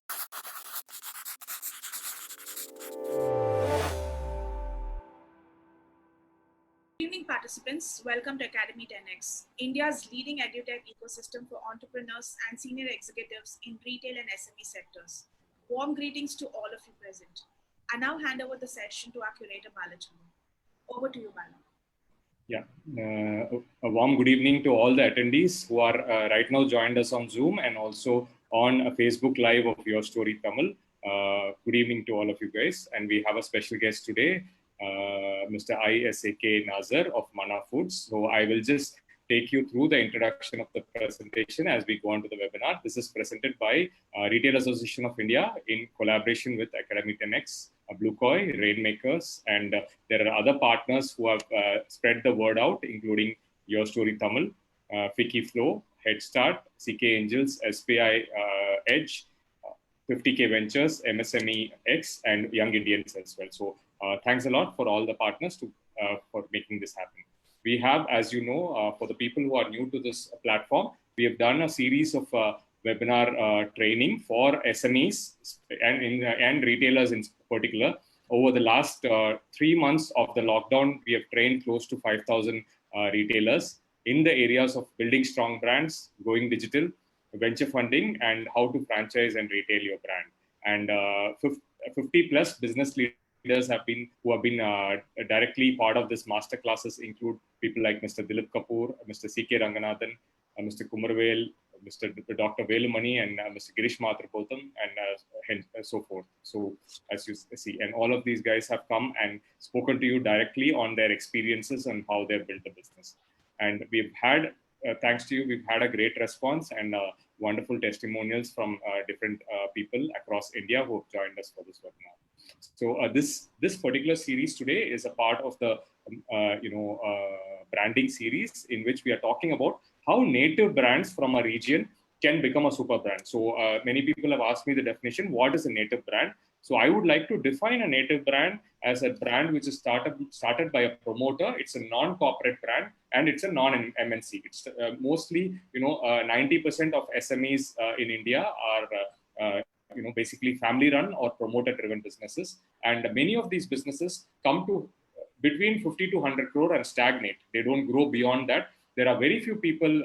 Good evening, participants. Welcome to Academy 10X, India's leading edutech ecosystem for entrepreneurs and senior executives in retail and SME sectors. Warm greetings to all of you present. I now hand over the session to our curator, Balachandran. Over to you, Bala. Yeah, a warm good evening to all the attendees who are right now joined us on Zoom and also on a Facebook Live of Your Story Tamil. Good evening to all of you guys. And we have a special guest today, Mr. ISAK Nazar of Manna Foods. So I will just take you through the introduction of the presentation as we go on to the webinar. This is presented by Retail Association of India in collaboration with Academy 10X, Blue Koi, Rainmakers, and there are other partners who have spread the word out, including Your Story Tamil, Fiki Flow, Head Start, CK Angels, SPI Edge, 50K Ventures, MSME X, and Young Indians as well. So thanks a lot for all the partners for making this happen. We have, as you know, for the people who are new to this platform, we have done a series of webinar training for SMEs and retailers in particular. Over the last 3 months of the lockdown, we have trained close to 5,000 retailers in the areas of building strong brands, going digital, venture funding, and how to franchise and retail your brand. And 50 plus business leaders who have been directly part of this master classes include people like Mr. Dilip Kapoor, Mr. CK Ranganathan, Mr. Kumarvel, Mr. Dr. Velumani, and Mr. Girish Mathrapotham, and so forth. So as you see, and all of these guys have come and spoken to you directly on their experiences and how they've built the business. And we've had, thanks to you, we've had a great response and wonderful testimonials from different people across India who have joined us for this webinar. So this particular series today is a part of the branding series in which we are talking about how native brands from a region can become a super brand. So many people have asked me the definition, what is a native brand? So I would like to define a native brand as a brand which is started by a promoter. It's a non-corporate brand and it's a non-MNC. It's mostly, 90% of SMEs in India are basically family-run or promoter-driven businesses. And many of these businesses come to between 50 to 100 crore and stagnate. They don't grow beyond that. There are very few people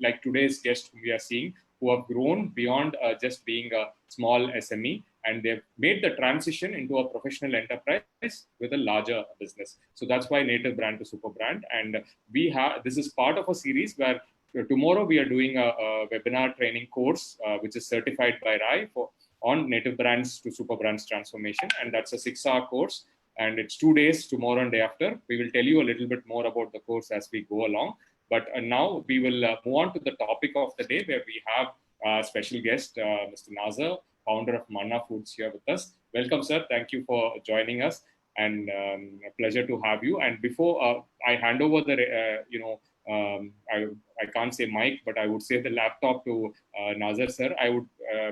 like today's guest who we are seeing who have grown beyond just being a small SME, and they've made the transition into a professional enterprise with a larger business. So that's why native brand to super brand. And this is part of a series where tomorrow we are doing a webinar training course, which is certified by RAI on native brands to super brands transformation. And that's a 6-hour course. And it's 2 days, tomorrow and day after. We will tell you a little bit more about the course as we go along. But now we will move on to the topic of the day, where we have a special guest, Mr. Nazar, founder of Manna Foods, here with us. Welcome, sir. Thank you for joining us, and a pleasure to have you. And before I hand over the, I can't say mic, but I would say the laptop to Nazar, sir. I would,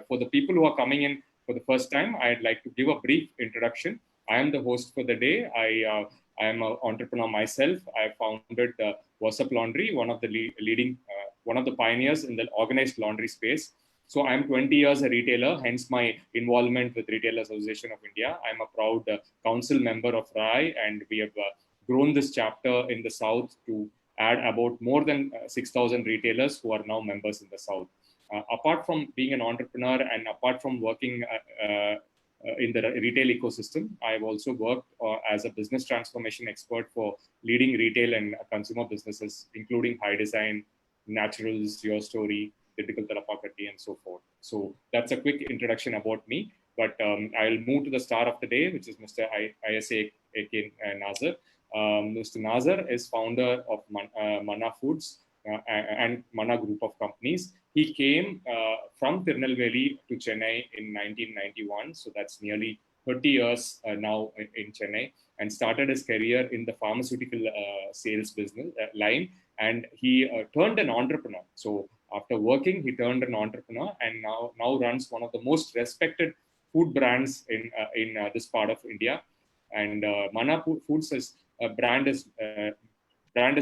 for the people who are coming in for the first time, I'd like to give a brief introduction. I am the host for the day. I am an entrepreneur myself. I founded WhatsApp Laundry, one of the leading, one of the pioneers in the organized laundry space. So I'm 20 years a retailer, hence my involvement with Retail Association of India. I'm a proud council member of RAI, and we have grown this chapter in the South to add about more than 6,000 retailers who are now members in the South. Apart from being an entrepreneur and apart from working in the retail ecosystem, I've also worked as a business transformation expert for leading retail and consumer businesses, including High Design, Naturals, Your Story, Digital Talapakati, and so forth. So that's a quick introduction about me. But I'll move to the star of the day, which is Mr. ISAK Nazar. Mr. Nazar is founder of Manna Foods and Manna Group of Companies. He came from Tirunelveli to Chennai in 1991, so that's nearly 30 years now in Chennai, and started his career in the pharmaceutical sales business line, and he turned an entrepreneur. So after working, he turned an entrepreneur and now runs one of the most respected food brands in this part of India. And Manna Foods is a brand has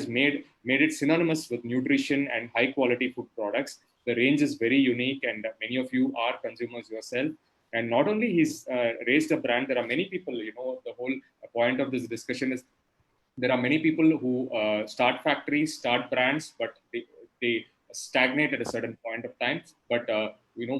made it synonymous with nutrition and high quality food products. the range is very unique, and many of you are consumers yourself. And not only he's raised a brand, there are many people, the whole point of this discussion is there are many people who start factories, start brands, but they stagnate at a certain point of time. But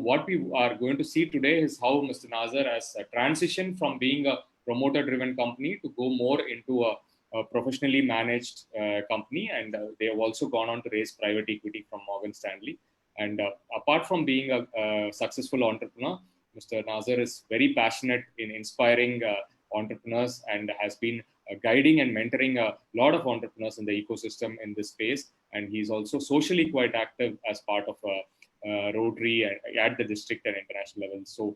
what we are going to see today is how Mr. Nazar has transitioned from being a promoter-driven company to go more into a professionally managed company, and they have also gone on to raise private equity from Morgan Stanley. And apart from being a successful entrepreneur, Mr. Nazar is very passionate in inspiring entrepreneurs and has been guiding and mentoring a lot of entrepreneurs in the ecosystem in this space. And he's also socially quite active as part of Rotary at the district and international level. So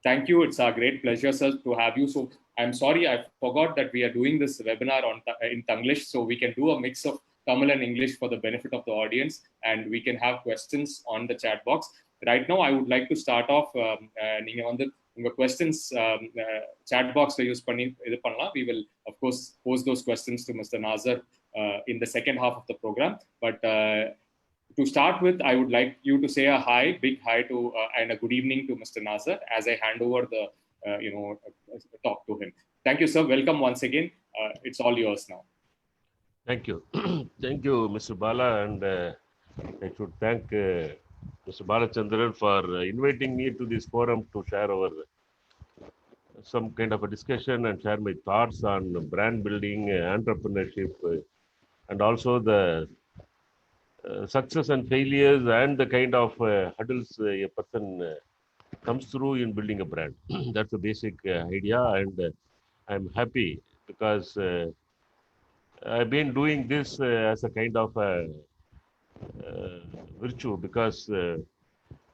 thank you. It's a great pleasure, sir, to have you. So I'm sorry, I forgot that we are doing this webinar in Tanglish. So we can do a mix of Tamil and English for the benefit of the audience, and we can have questions on the chat box. Right now, I would like to start off. Your questions chat box use panni idu pannalam. We will of course pose those questions to Mr. Nazar in the second half of the program. But to start with, I would like you to say a big hi to and a good evening to Mr. Nazar as I hand over the talk to him. Thank you, sir. Welcome once again. It's all yours now. Thank you. Thank you, Mr. Bala, and I should thank Mr. Balachandran for inviting me to this forum to share some kind of a discussion and share my thoughts on brand building, entrepreneurship, and also the success and failures and the kind of hurdles a person comes through in building a brand. That's the basic idea, and I'm happy because I've been doing this as a kind of virtue, because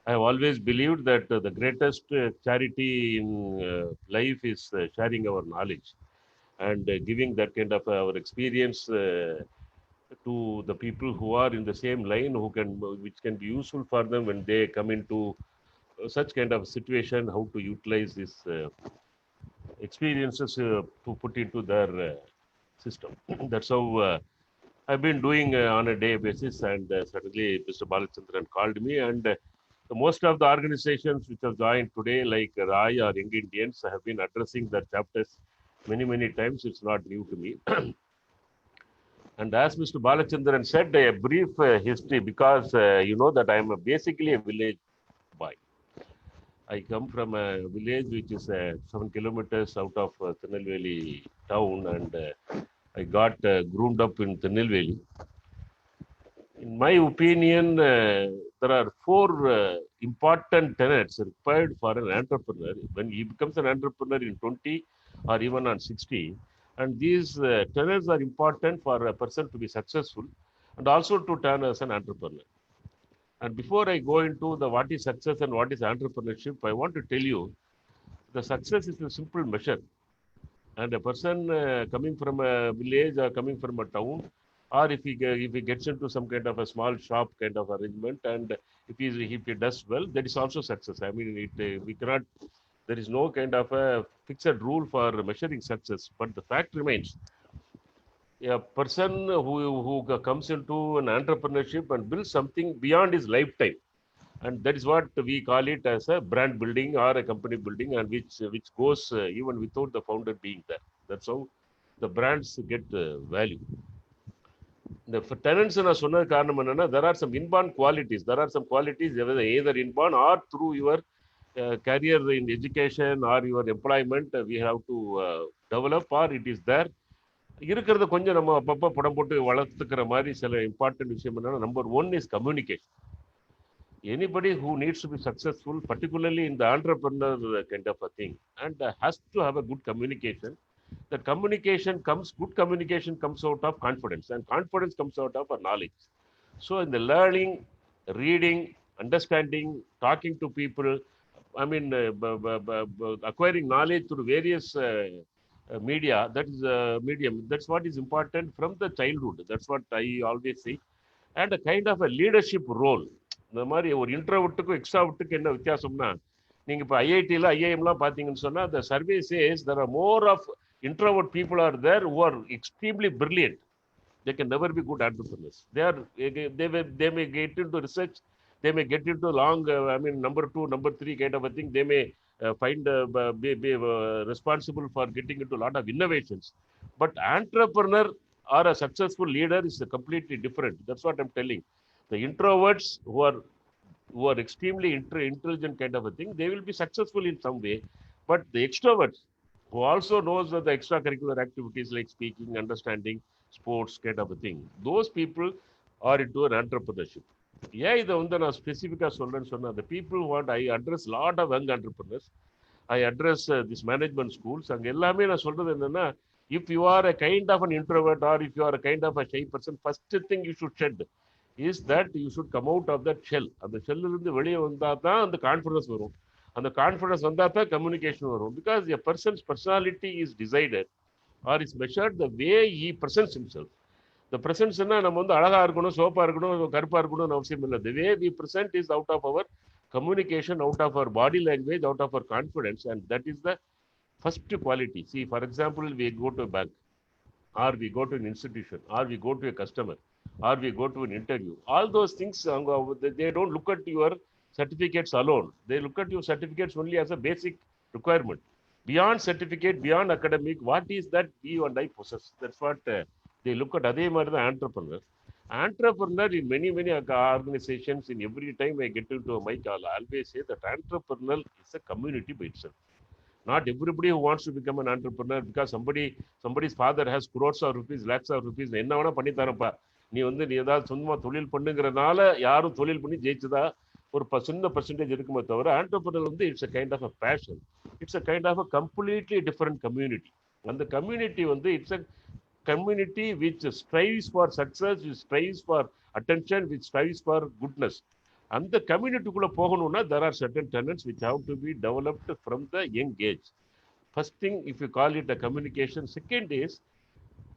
I have always believed that the greatest charity in life is sharing our knowledge and giving that kind of our experience to the people who are in the same line, which can be useful for them when they come into such kind of situation, how to utilize these experiences to put into their system. That's how I've been doing on a day basis, and suddenly Mr. Balachandran called me, and most of the organizations which have joined today, like RAI or Young Indians, have been addressing their chapters many times. It's not new to me. And as Mr. Balachandran said, a brief history, because you know that I'm basically a village boy. I come from a village which is 7 kilometers out of Tirunelveli town, and I got groomed up in Tirunelveli. In my opinion, there are 4 important tenets required for an entrepreneur when he becomes an entrepreneur in 20 or even on 60. And these tenets are important for a person to be successful and also to turn as an entrepreneur. And before I go into what is success and what is entrepreneurship, I want to tell you the success is a simple measure. And a person coming from a village or coming from a town, or if he gets into some kind of a small shop kind of arrangement, and if he does well, that is also success. I mean, we cannot. There is no kind of a fixed rule for measuring success. But the fact remains, a person who comes into an entrepreneurship and builds something beyond his lifetime, and that is what we call it as a brand building or a company building, and which goes even without the founder being there. That's how the brands get value. The tenants in a there are some inborn qualities. There are some qualities either inborn or through your career in education or your employment, we have to develop, or it is there. இருக்கிறத கொஞ்சம் நம்ம அப்பப்போ படம் போட்டு வளர்த்துக்கிற மாதிரி சில important விஷயம் என்னன்னா, number 1 is communication. Anybody who needs to be successful, particularly in the entrepreneur kind of a thing, and has to have a good communication. That good communication comes out of confidence, and confidence comes out of knowledge. So in the learning, reading, understanding, talking to people, I mean, acquiring knowledge through various media, that is medium. That's what is important from the childhood. That's what I always say. And a kind of a leadership role. இந்த மாதிரி ஒரு இன்ட்ரோவர்ட்டுக்கும் எக்ஸ்ட்ராவர்ட்டுக்கும் என்ன வித்தியாசம்னா, நீங்க இப்போ ஐஐடியில் ஐஐஎம்லாம் பார்த்தீங்கன்னு சொன்னால், the survey says there are more of introvert people are there who are extremely brilliant. They can never be good entrepreneurs. They may get into research, They may get into long, number 2, number 3 kind of a thing. They may be responsible for getting into a lot of innovations. But entrepreneur or a successful leader is completely different. That's what I'm telling. The introverts who are extremely intelligent kind of a thing, they will be successful in some way. But the extroverts who also knows the extracurricular activities like speaking, understanding, sports kind of a thing, those people are into an entrepreneurship. Yeah, இதை வந்து நான் ஸ்பெசிஃபிக்காக சொல்றேன்னு சொன்னா, the people want, I address lot of young entrepreneurs. I address this management schools. அங்க எல்லாமே நான் சொல்றது என்னன்னா, if you are a kind of an introvert or if you are a kind of a shy person, first thing you should shed is that you should come out of that shell. அந்த ஷெல்ல இருந்து வெளியே வந்தா தான் அந்த confidence வரும். அந்த confidence வந்தா தான் கம்யூனிகேஷன் வரும். Because a person's personality is decided or is measured the way he presents himself. The presence நம்ம வந்து அழகா இருக்கணும், சோப்பா இருக்கணும், கருப்பா இருக்கணும்னு அவசியம் இல்லை. The way we present is out of our communication, out of our body language, out of our confidence, and that is the first quality. See, for example, we go to a bank, or we go to an institution, or we go to a customer, or we go to an interview. All those things, they don't look at your certificates alone. They look at your certificates only as a basic requirement. Beyond certificate, beyond academic, what is that you and I possess? That's what they look at. அதே மாதிரி தான் entrepreneur. Entrepreneur in many organizations, in every time I get into a mic, I'll always say that entrepreneur is a community by itself. Not everybody who wants to become an entrepreneur because somebody's father has crores of rupees, lakhs of rupees. என்ன வேணா பண்ணி தரப்பா, நீ ஏதாவது சொந்தமா தொழில் பண்ணுங்கிறனால யாரும் தொழில் பண்ணி ஜெயிச்சதா ஒரு சின்ன பர்சன்டேஜ் இருக்குமே தவிர, entrepreneur it's a kind of a passion. It's a kind of a completely different community. அந்த community it's a community which strives for success, which strives for attention, which strives for goodness. And the community kulla poganuna, there are certain tenets which have to be developed from the young age. First thing, if you call it a communication. Second is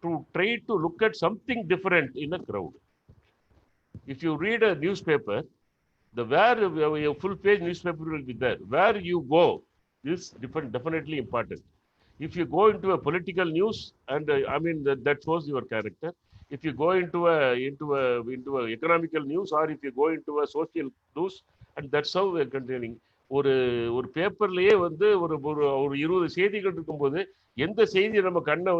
to try to look at something different in a crowd. If you read a newspaper, a full page newspaper will be there. Where you go is definitely important. If you go into a political news, and that shows your character. If you go into a economical news, or if you go into a social news, and that's how we're containing. ஒரு பேப்பர்லயே ஒரு 20 செய்திகள் இருக்கும்போது எந்த செய்தி நம்ம கண்ணை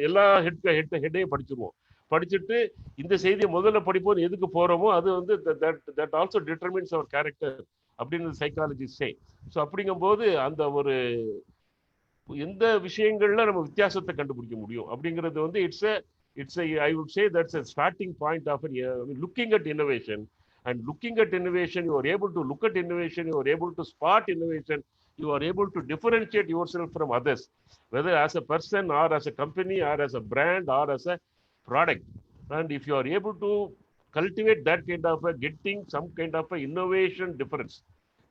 எல்லா ஹெட்டையும் படிச்சிருவோம். படிச்சுட்டு இந்த செய்தியை முதல்ல படிப்போம் எதுக்கு போறோமோ அது that also determines our character அப்படின்னு சைக்காலஜிஸ்ட் சே. ஸோ அப்படிங்கும்போது அந்த ஒரு எந்த விஷயங்கள்ல நம்ம வித்தியாசத்தை கண்டுபிடிக்க முடியும் அப்படிங்கிறது it's a I would say that's a starting point of looking at innovation. And looking at innovation, you are able to look at innovation, you are able to spot innovation, you are able to differentiate yourself from others, whether as a person or as a company or as a brand or as a product. And if you are able to cultivate that kind of getting some kind of a innovation difference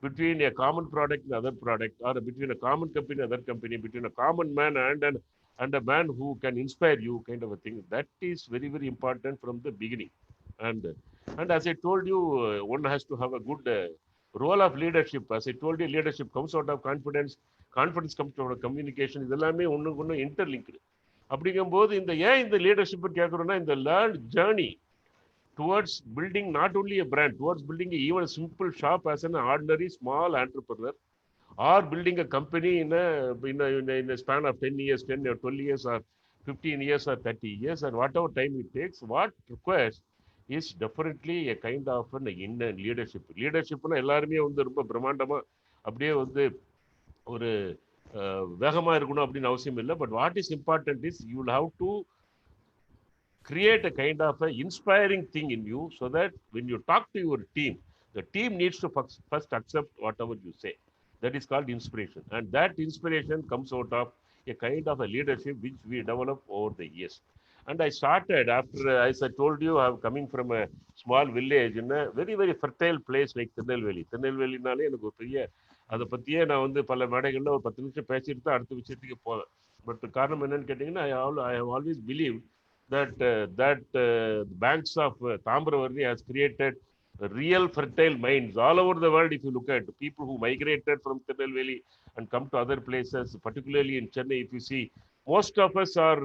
between a common product and other product, or between a common company and other company, between a common man and a man who can inspire you, kind of a thing, that is very important from the beginning. And as I told you, one has to have a good role of leadership. As I told you, leadership comes out of confidence, confidence comes out of communication. இதெல்லாமே ஒன்று interlinked. அப்படிங்கும்போது இந்த leadership கேட்குறோம்னா, இந்த learned journey towards building not only a brand, towards building even a simple shop as an ordinary small entrepreneur, or building a company in a span of 10 years, 10 or 12 years, or 15 years, or 30 years, and whatever time it takes, what requires is definitely a kind of an inner leadership. Leadershipனா எல்லாருமே ரொம்ப பிரம்மாண்டமா அப்படியே ஒரு வேகமா இருக்கணும் அப்படின்னு அவசியம் இல்லை. But what is important is you will have to create a kind of a inspiring thing in you, so that when you talk to your team, the team needs to first accept whatever you say. That is called inspiration. And that inspiration comes out of a kind of a leadership which we develop over the years. And I started after, as I told you, I'm coming from a small village in a very fertile place like Tirunelveli. திருநெல்வேலினாலே எனக்கு ஒரு பெரிய அதை பற்றியே நான் பல மேடைகளில் ஒரு 10 நிமிஷம் பேசிட்டு தான் அடுத்த விஷயத்துக்கு போவேன். பட் காரணம் என்னன்னு கேட்டிங்கன்னா, I have always believed that the banks of Tambravarni has created real fertile minds all over the world. If you look at people who migrated from Tirunelveli and come to other places, particularly in Chennai, if you see, most of us are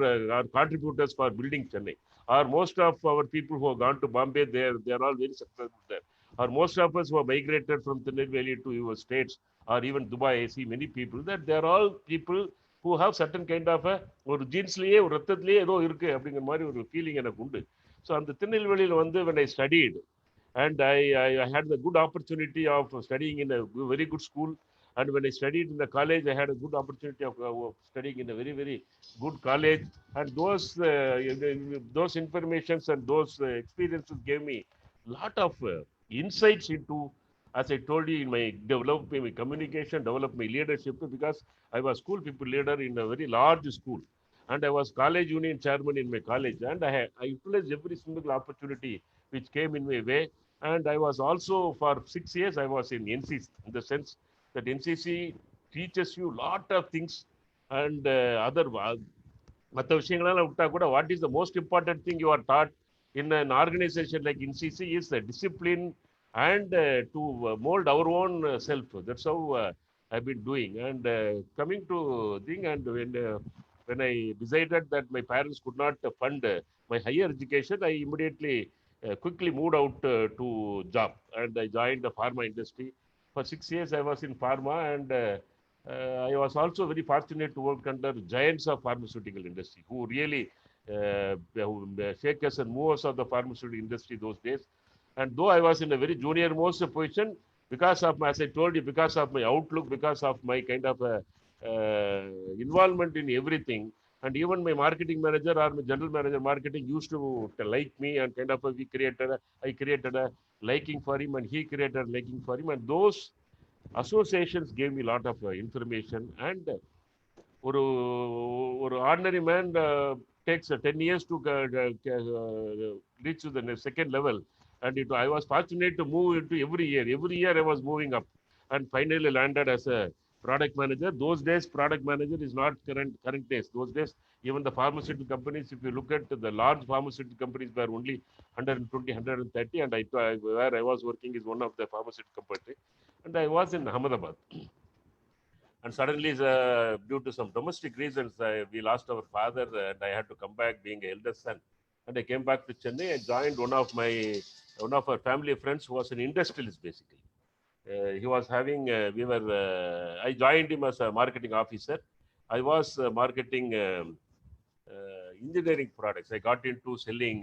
contributors for building Chennai. Or most of our people who have gone to Bombay, they are all very successful there. or most of us who are migrated from Tirunelveli to your states or even Dubai, I see many people that they are all people who have certain kind of a ஒரு ஜீன்ஸ்லயே ஒரு ரத்தத்திலேயே ஏதோ இருக்கு அப்படிங்கிற மாதிரி ஒரு feeling எனக்கு உண்டு. So அந்த திருநெல்வேலியில் வந்து when I studied and I had the good opportunity of studying in a very good school, and when I studied in the college I had a good opportunity of studying in a very very good college, and those informations and those experiences gave me lot of insights into, as I told you, in my developing my communication, develop my leadership, because I was school people leader in a very large school, and I was college union chairman in my college, and I utilized every single opportunity which came in my way. And I was also, for 6 years I was in NCC, in the sense that NCC teaches you lot of things, and other மற்ற விஷயங்களெல்லாம் விட்டா கூட what is the most important thing you are taught in an organization like NCC is the discipline and to mold our own self. That's how I've been doing. And coming to thing, and when I decided that my parents could not fund my higher education, I immediately quickly moved out to job, and I joined the pharma industry. For 6 years I was in pharma, and I was also very fortunate to work under giants of pharmaceutical industry who really shakers and movers of the pharmaceutical industry those days. And though I was in a very junior most position, because of my, as I told you, because of my outlook, because of my kind of involvement in everything, and even my marketing manager or my general manager marketing used to like me, and kind of I created a liking for him, and he created a liking for him, and those associations gave me a lot of information. And ஒரு ordinary man takes 10 years to reach to the second level, and I was fortunate to move into every year I was moving up, and finally landed as a product manager. Those days product manager is not current days. Those days even the pharmaceutical companies, if you look at the large pharmaceutical companies, were only 120 130, and where I was working is one of the pharmaceutical company, and I was in Ahmedabad. And suddenly, due to some domestic reasons, we lost our father, and I had to come back being an eldest son. And I came back to Chennai. I joined one of our family friends who was an industrialist, basically. He was having, I joined him as a marketing officer. I was marketing engineering products. I got into selling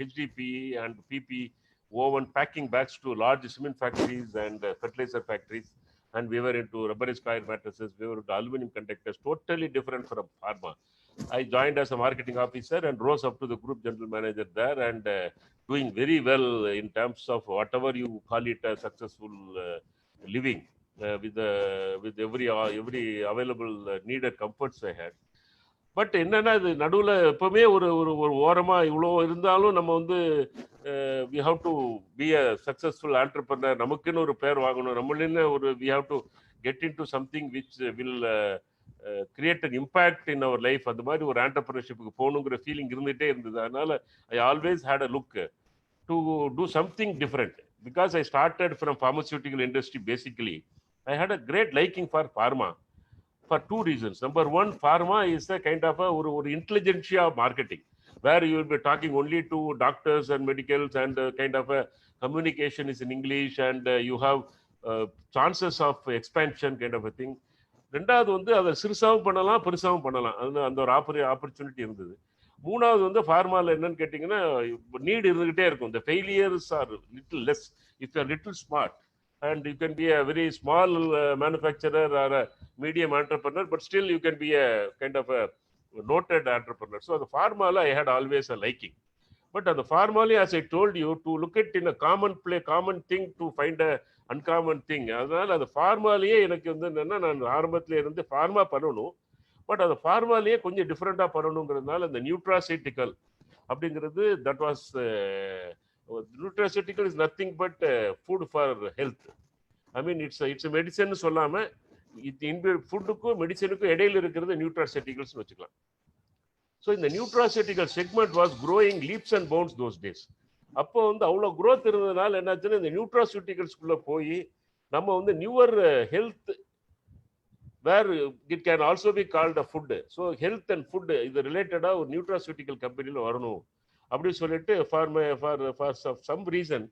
HDP and PP woven packing bags to large cement factories and fertilizer factories. And we were into rubberized coir mattresses, we were into aluminum conductors, totally different from pharma. I joined as a marketing officer and rose up to the group general manager there, and doing very well in terms of whatever you call it a successful living with every available needed comforts I had. But என்னன்னா, இது நடுவில் எப்பவுமே ஒரு ஒரு ஓரமாக இவ்வளோ இருந்தாலும் நம்ம வந்து we have to be a successful entrepreneur, நமக்குன்னு ஒரு பேர் வாங்கணும், நம்மளுன்னு ஒரு we have to get into something which will create an impact in our life. அந்த மாதிரி ஒரு ஆண்டர்பிரினர்ஷிப்புக்கு போகணுங்கிற ஃபீலிங் இருந்துகிட்டே இருந்தது. அதனால I always had a look to do something different. Because I started from pharmaceutical industry basically, I had a great liking for pharma for two reasons. Number one, pharma is a kind of a intelligentsia marketing, where you will be talking only to doctors and medicals, and kind of a communication is in English, and you have chances of expansion kind of a thing. ரெண்டாவது வந்து அதை சிறுசாவும் பண்ணலாம் பெருசாவும் பண்ணலாம், அந்த ஒரு opportunity இருந்தது. மூணாவது வந்து ஃபார்மாவில் என்னன்னு கேட்டிங்கன்னா, நீட் இருந்துகிட்டே இருக்கும். the failures are little less if you are little smart, and you can be a very small manufacturer or a medium entrepreneur, but still you can be a kind of a noted entrepreneur. So the pharma I had always a liking. But the pharma, as I told you, to look at in a common thing to find a uncommon thing. அதனால அந்த ஃபார்மாலேயே எனக்கு வந்து என்னன்னா, நான் ஆரம்பத்தில் இருந்து pharma பண்ணணும், but அந்த ஃபார்மாலேயே கொஞ்சம் டிஃப்ரெண்டாக பண்ணணுங்கிறதுனால இந்த நியூட்ராசெட்டிக்கல் அப்படிங்கிறது, that was nutraceutical is nothing but food for health. I mean it's medicine சொல்லாமல், ஃபுட்டுக்கும் மெடிசனுக்கும் இடையில இருக்கிறது நியூட்ராசெட்டிக்கல்ஸ் வச்சுக்கலாம். ஸோ இந்த nutraceutical segment was growing leaps and bounds those days. அப்போ வந்து அவ்வளோ க்ரோத் இருந்ததுனால என்னாச்சுன்னா, இந்த நியூட்ராசூட்டிகல்ஸ்குள்ளே போய் நம்ம வந்து newer health, where it can also be called a food. So health and food இது ரிலேட்டடாக ஒரு நியூட்ராசூட்டிக்கல் கம்பெனியில் வரணும் அப்படின்னு சொல்லிட்டு for some reason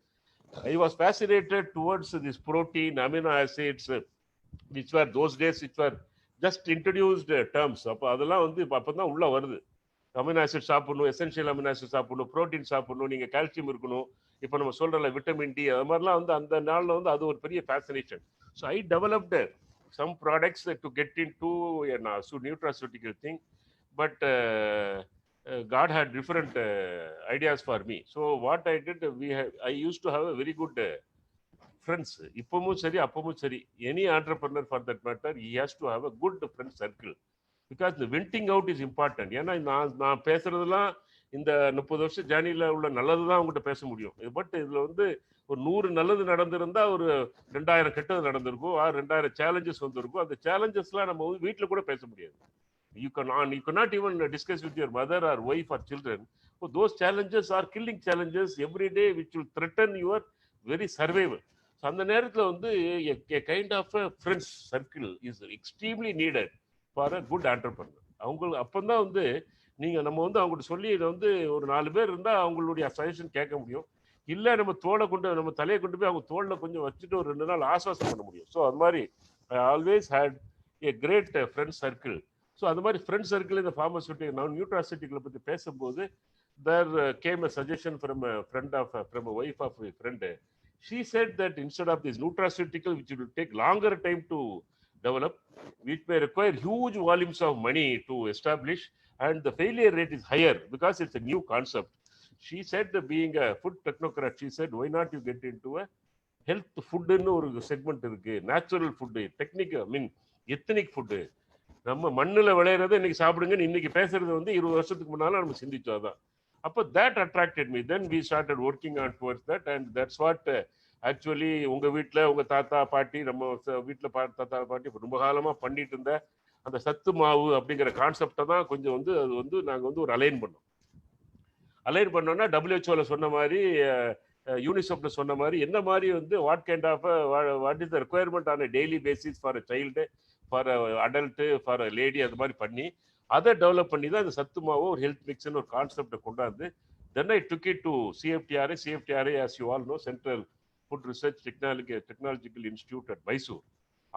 I was fascinated towards this protein, amino acids, which were those days, which were just introduced terms. அப்போ அதெல்லாம் வந்து இப்போ அப்போ தான் உள்ள வருது. அமினோ ஆசிட் சாப்பிடணும், எசென்ஷியல் அமினோ ஆசிட் சாப்பிடணும், ப்ரோட்டீன் சாப்பிடணும், நீங்கள் கால்சியம் இருக்கணும், இப்போ நம்ம சொல்கிறல விட்டமின் டி, அது மாதிரிலாம் வந்து அந்த நாளில் வந்து அது ஒரு பெரிய fascination. So I developed some products to get into nutraceutical thing, but God had different ideas for me. So what I did, I used to have a very good friends. இப்பவும் சரி அப்பவும் சரி, any entrepreneur for that matter, he has to have a good friend circle, because the venting out is important. ஏன்னா நான் பேசுறதுலாம் இந்த 30 வருஷம் ஜேர்னியில் உள்ள நல்லது தான் அவங்ககிட்ட பேச முடியும். பட் இதில் வந்து ஒரு 100 நல்லது நடந்திருந்தா ஒரு 2000 கெட்டது நடந்திருக்கும், 2000 சேலஞ்சஸ் வந்திருக்கும். அந்த சேலஞ்சஸ்லாம் நம்ம வந்து வீட்டில் கூட பேச முடியாது. You cannot even discuss with your mother or wife or children. So those challenges are killing challenges every day, which will threaten your very survival. So அந்த நேரத்தில் வந்து a kind of a friends circle is extremely needed for a good entrepreneur. அவங்க அப்போதான் வந்து நீங்கள் நம்ம வந்து அவங்கள்ட்ட சொல்லி வந்து ஒரு 4 பேர் இருந்தால் அவங்களுடைய சஜஷன் கேட்க முடியும். இல்லை நம்ம தலையை கொண்டு போய் அவங்க தோளில் கொஞ்சம் வச்சுட்டு ஒரு 2 நாள் ஆஸ்வாசம் பண்ண முடியும். ஸோ அது மாதிரி I always had a great friend circle. So அந்த மாதிரி ஃப்ரெண்ட் சர்க்கிள் இந்த ஃபார்மசூட்டிக்கல், நான் நியூட்ராசிட்டிக்கலை பற்றி பேசும்போது there came a suggestion from a wife of a friend. She said that instead of this nutraceutical, which will take longer time to develop, which may require huge volumes of money to establish, and the failure rate is higher because it's a new concept. She said, being a food technocrat, she said, why not you get into a health food in ஒரு segment இருக்கு, natural food, technique, ஐ மீன் ethnic food, நம்ம மண்ணில் விளையிறத இன்னைக்கு சாப்பிடுங்கன்னு இன்னைக்கு பேசுறது வந்து 20 வருஷத்துக்கு முன்னால நம்ம சிந்திச்சோதான். அப்போ that attracted me. Then we started working on towards that, and that's what actually உங்க வீட்டில் உங்க தாத்தா பாட்டி, நம்ம வீட்டில் தாத்தா பாட்டி ரொம்ப காலமாக பண்ணிட்டு இருந்த அந்த சத்து மாவு அப்படிங்கிற கான்செப்டை தான் கொஞ்சம் வந்து அது வந்து நாங்கள் வந்து ஒரு அலைன் பண்ணோம்னா WHO சொன்ன மாதிரி, யூனிசெஃப்ல சொன்ன மாதிரி, என்ன மாதிரி வந்து what is the requirement on a daily basis for a child, for adult, for a lady, அது மாதிரி பண்ணி அதை டெவலப் பண்ணி தான் அந்த சத்து மாவு ஒரு ஹெல்த் மிக்ஸ்னு ஒரு கான்செப்டை கொண்டாந்து then I took it to CFTRA as you all know, central food research technological institute at Mysore.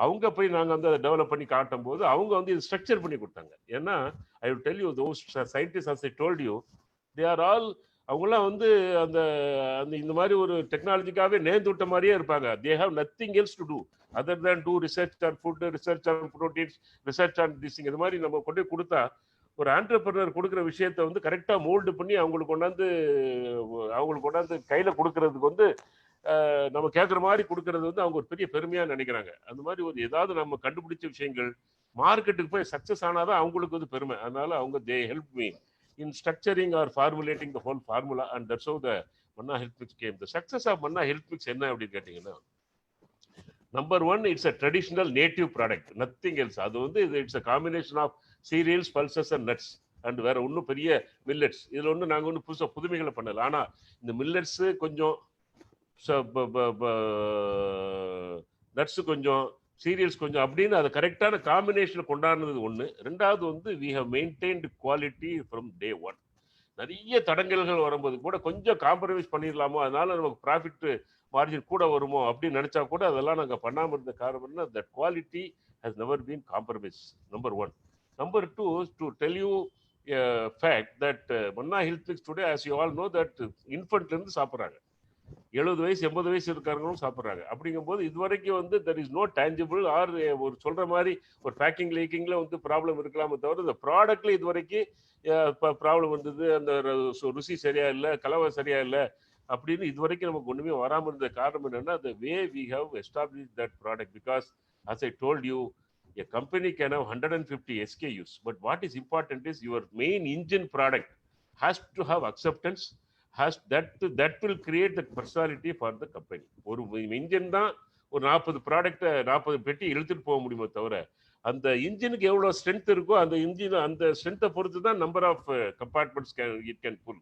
அவங்க போய் நாங்கள் வந்து அதை டெவலப் பண்ணி காட்டும் போது அவங்க வந்து இது ஸ்ட்ரக்சர் பண்ணி கொடுத்தாங்க. ஏன்னா I will tell you, those scientist as I told you, they are all, அவங்களாம் வந்து அந்த இந்த மாதிரி ஒரு டெக்னாலஜிக்காகவே நேர்ந்து விட்ட மாதிரியே இருப்பாங்க. They have nothing else to do other than to research on food, research on proteins, research on this thing. இது மாதிரி நம்ம கொண்டு கொடுத்தா ஒரு ஆண்டர்பிரனர் கொடுக்குற விஷயத்த வந்து கரெக்டாக மோல்டு பண்ணி அவங்களுக்கு கொண்டாந்து கையில் கொடுக்கறதுக்கு வந்து நம்ம கேட்குற மாதிரி கொடுக்கறது வந்து அவங்க ஒரு பெரிய பெருமையாக நினைக்கிறாங்க. அந்த மாதிரி ஒரு ஏதாவது நம்ம கண்டுபிடிச்ச விஷயங்கள் மார்க்கெட்டுக்கு போய் சக்ஸஸ் ஆனாதான் அவங்களுக்கு வந்து பெருமை. அதனால அவங்க they help me in structuring or formulating the whole formula, and that's how the Manna Health Mix came. The success of Manna Health Mix enna appdi kettீங்கன்னா, number one, it's a traditional native product, nothing else. அது வந்து it's a combination of cereals, pulses and nuts, and வேற ஒன்றும் பெரிய millets. இதில் ஒன்று நாங்கள் ஒன்றும் புதுசாக புதுமைகளை பண்ணல. ஆனால் இந்த மில்லட்ஸு கொஞ்சம், நட்ஸு கொஞ்சம், சீரியல்ஸ் கொஞ்சம் அப்படின்னு அதை கரெக்டான காம்பினேஷனில் கொண்டாடுனது ஒன்று. ரெண்டாவது வந்து we have maintained quality from day one. நிறைய தடங்கல்கள் வரும்போது கூட கொஞ்சம் காம்ப்ரமைஸ் பண்ணிடலாமோ, அதனால நமக்கு ப்ராஃபிட் மார்ஜின் கூட வருமோ அப்படின்னு நினச்சா கூட அதெல்லாம் நாங்கள் பண்ணாமல் இருந்த காரணம்னா that quality has never been compromised. Number one. Number two, to tell you a fact that Manna Health Mix today, as you all know, that infantலேருந்து சாப்பிட்றாங்க, 70 வயசு 80 வயசு இருக்காங்களும் சாப்பிட்றாங்க. அப்படிங்கும்போது இது வரைக்கும் வந்து there is no tangible or ஒரு சொல்ற மாதிரி ஒரு பேக்கிங் லீக்கிங்ல வந்து ப்ராப்ளம் இருக்கலாமே தவிர இந்த ப்ராடக்ட்ல இது வரைக்கும் ப்ராப்ளம் வந்தது, அந்த ருசி சரியா இல்லை, கலவை சரியா இல்லை அப்படின்னு இது வரைக்கும் நமக்கு ஒண்ணுமே வராமல் இருந்த காரணம் என்னன்னா, the way we have established that product, because as I told you, a company can have 150 SKUs, but what is important is your main engine product has to have acceptance, has that will create the personality for the company. ஒரு engine தான் ஒரு 40 ப்ராடக்ட்டை 40 பெட்டி இழுத்துட்டு போக முடியுமோ தவிர அந்த இன்ஜினுக்கு எவ்வளோ ஸ்ட்ரென்த் இருக்கோ அந்த இன்ஜின் அந்த ஸ்ட்ரென்த்தை பொறுத்து தான் number of compartments it can pull.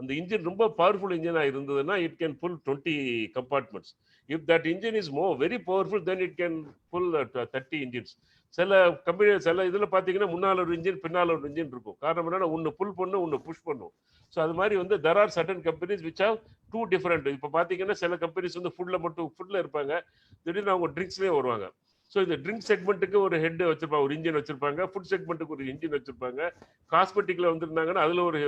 அந்த இன்ஜின் ரொம்ப பவர்ஃபுல் இன்ஜினா இருந்ததுன்னா it can pull 20 compartments. If that engine is very powerful then it can pull 30 engines. சில கம்பெனி சில இதுல பாத்தீங்கன்னா முன்னால் ஒரு இன்ஜின் பின்னால் ஒரு இன்ஜின் இருக்கும். காரணம் என்னன்னா ஒன்னு புல் பண்ணும் ஒன்னு புஷ் பண்ணும். ஸோ அது மாதிரி வந்து there are certain companies which have to different. இப்போ பார்த்தீங்கன்னா சில கம்பெனிஸ் வந்து ஃபுட்ல இருப்பாங்க, திடீர்னு அவங்க ட்ரிங்க்ஸ்லேயே வருவாங்க. ஸோ இந்த ட்ரிங்க் செக்மெண்ட்டுக்கு ஒரு ஹெட் வச்சிருப்பாங்க, ஒரு இன்ஜின் வச்சிருப்பாங்க. ஃபுட் செக்மெண்ட்டுக்கு ஒரு இன்ஜின் வச்சிருப்பாங்க. காஸ்மெட்டிக்ல வந்திருந்தாங்கன்னா அதுல ஒரு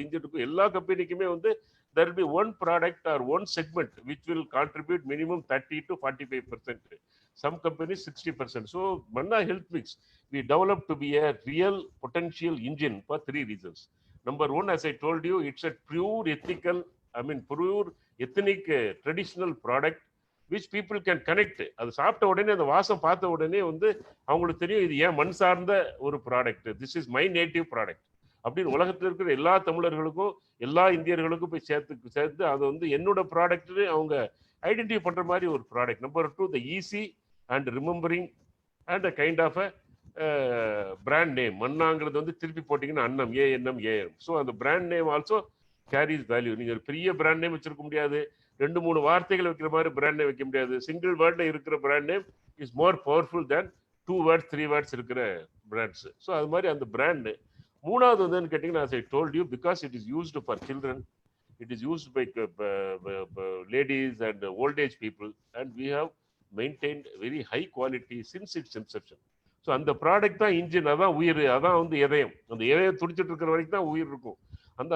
இன்ஜின் இருக்கும். எல்லா கம்பெனிக்குமே வந்து there will be one product or one segment which will contribute minimum 30 to 45%. Some companies 60%. So Manna Health Mix, we developed to be a real potential engine for 3 reasons. Number one, as I told you, it's a pure ethnic traditional product which people can connect. அது சாப்பிட்ட உடனே அந்த வாசம் பார்த்த உடனே வந்து அவங்களுக்கு தெரியும் இது ஏன் மண் சார்ந்த ஒரு product, this is my native product அப்படின்னு உலகத்தில் இருக்கிற எல்லா தமிழர்களுக்கும் எல்லா இந்தியர்களுக்கும் போய் சேர்த்து அது வந்து என்னோட ப்ராடக்ட் அவங்க ஐடென்டிஃபை பண்ற மாதிரி ஒரு product. Number 2, the easy and remembering and a kind of a brand name. மன்னாங்கிறது வந்து திருப்பி போட்டிங்கன்னா அன்னம், ஏஎன்எம், ஏஎம். ஸோ அந்த brand name also carries value. நீங்க ஒரு பெரிய பிராண்ட் நேம் வச்சிருக்க முடியாது, 2-3 வார்த்தைகள் வைக்கிற மாதிரி பிராண்ட் நேம் வைக்க முடியாது. சிங்கிள் வேர்ட்ல இருக்கிற brand name is more powerful than 2 words 3 words இருக்கிற பிராண்ட்ஸ். ஸோ அது மாதிரி அந்த பிராண்டு. மூணாவது வந்து கேட்டிங்கன்னா, as I told you, because it is used for children, it is used by ladies and old age people, and we have maintained very high quality since its inception. So அந்த product தான் engine, அதான் உயிர், அதான் வந்து இதயம். அந்த இதயம் துடிச்சிட்டு இருக்கிற வரைக்கும் தான் உயிர் இருக்கும்.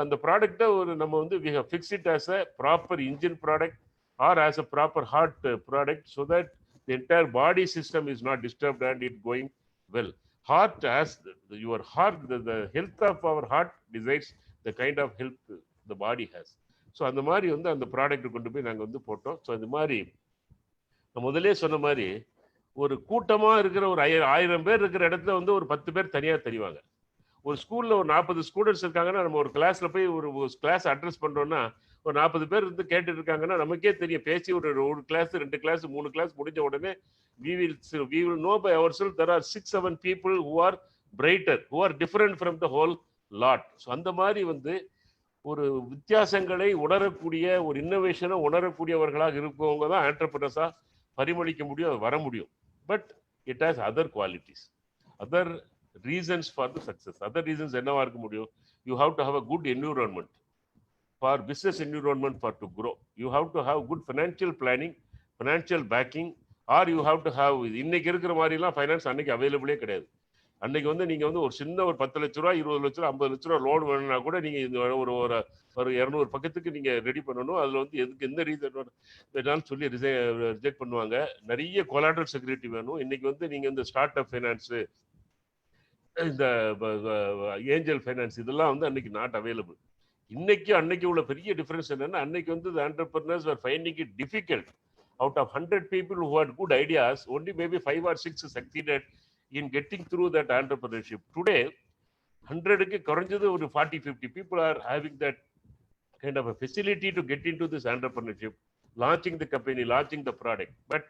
அந்த ப்ராடக்ட்டை ஒரு நம்ம வந்து we have fixed it as a proper engine product or as a proper heart product so that the entire body system is not disturbed and it going well. Heart has your heart, the health of our heart decides the kind of health the body has. So அந்த மாதிரி வந்து அந்த product கொண்டு போய் நாங்கள் வந்து போட்டோம். So அந்த மாதிரி நான் முதலே சொன்ன மாதிரி ஒரு கூட்டமாக இருக்கிற ஒரு 1000 பேர் இருக்கிற இடத்துல வந்து ஒரு 10 பேர் தனியாக தெரிவாங்க. ஒரு ஸ்கூலில் ஒரு 40 ஸ்டூடெண்ட்ஸ் இருக்காங்கன்னா நம்ம ஒரு கிளாஸில் போய் ஒரு கிளாஸ் அட்ரஸ் பண்ணுறோன்னா ஒரு 40 பேர் இருந்து கேட்டுட்டு இருக்காங்கன்னா நமக்கே தெரியும். பேசி ஒரு கிளாஸ் 2 கிளாஸ் 3 கிளாஸ் முடிஞ்ச உடனே we will know by ourselves there are 6-7 people who are brighter, who are different from the whole lot. So அந்த மாதிரி வந்து ஒரு வித்தியாசங்களை உணரக்கூடிய ஒரு இன்னோவேஷனை உணரக்கூடியவர்களாக இருப்பவங்க தான் ஆண்டர்பிரனர்ஸாக பரிமளிக்க முடியும், வர முடியும். But it has other qualities, other reasons for the success. Other reasons என்னவா இருக்க முடியும்? You have to have a good environment for business environment for to grow. You have to have good financial planning, financial backing, or you have to have இன்னைக்கு இருக்கிற மாதிரிலாம் finance அன்னைக்கு அவைலபிளே கிடையாது. அன்னைக்கு வந்து நீங்க வந்து ஒரு சின்ன ஒரு 10 லட்ச ரூபா 20 லட்ச ரூபா 50 லட்ச ரூபா லோன் வேணும்னா கூட நீங்க ஒரு 200 பக்கத்துக்கு நீங்க ரெடி பண்ணணும். அதுல வந்து எதுக்கு எந்த ரீசன் வேணாலும் சொல்லி ரிஜெக்ட் பண்ணுவாங்க. நிறைய கொலாட்ரல் செக்யூரிட்டி வேணும். இன்னைக்கு வந்து நீங்க இந்த ஸ்டார்ட் அப் ஃபைனான்ஸ், இந்த ஏஞ்சல் ஃபைனான்ஸ் இதெல்லாம் வந்து அன்னைக்கு நாட் அவைலபிள். அன்னைக்கு உள்ள பெரிய டிஃபரன்ஸ் என்னன்னா, அன்னைக்கு வந்து the entrepreneurs were finding it difficult. Out of 100 people who had good ideas, only maybe 5 or 6 succeeded in getting through that entrepreneurship. Today 100க்கு குறைஞ்சது ஒரு 40-50 people are having that kind of a facility to get into this entrepreneurship, launching the company, launching the product. But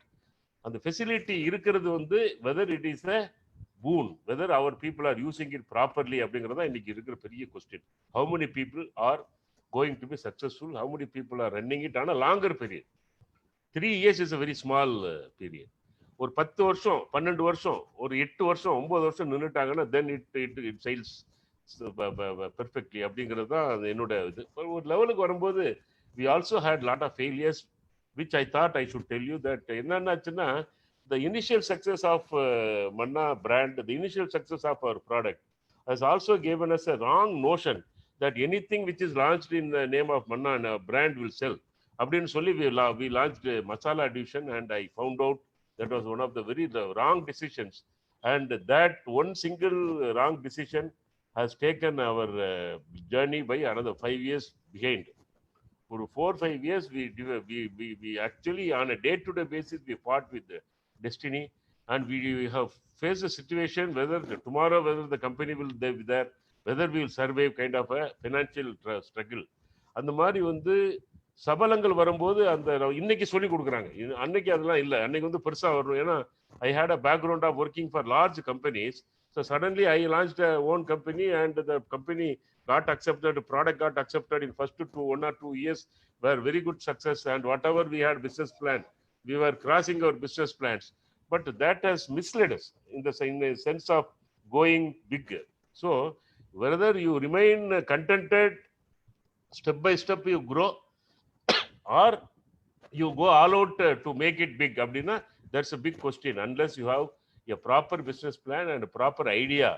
அந்த facility இருக்கிறது வந்து whether it is a boon, whether our people are using it properly அப்படிங்கிறதா இன்னைக்கு இருக்கிற பெரிய question. How many people are going to be successful? How many people are running it on a longer period? 3 years is a very small period. ஒரு 10 வருஷம் 12 வருஷம் ஒரு 8 வருஷம் 9 வருஷம் நின்றுட்டாங்கன்னா then it sails perfectly அப்படிங்கிறது தான் என்னோட இது. ஒரு லெவலுக்கு வரும்போது we also had lot of failures which I thought I should tell you that என்னன்னாச்சுன்னா the initial success of Manna brand, the initial success of our product has also given us a wrong notion that anything which is launched in the name of Manna and a brand will sell. அப்படின்னு சொல்லி we launched Masala Division, and I found out that was one of the very wrong decisions, and that one single wrong decision has taken our journey by another 5 years behind. For 4-5 years we actually on a day-to-day basis we fought with destiny, and we have faced a situation whether tomorrow whether the company will be there, whether we will survive kind of a financial struggle. அந்த மாதிரி வந்து சபலங்கள் வரும்போது அந்த இன்னைக்கு சொல்லி கொடுக்குறாங்க, அன்னைக்கு அதெல்லாம் இல்லை. அன்னைக்கு வந்து பெருசா வரணும். ஏன்னா I had a background of working for large companies, so suddenly I launched a own company and the company got accepted, product got accepted in first 1 or 2 years were very good success, and whatever we had business plan, we were crossing our business plans. But that has misled us in the sense of going big. So whether you remain contented, step by step you grow, or you go all out to make it big, Abdina, that's a big question. Unless you have a proper business plan and a proper idea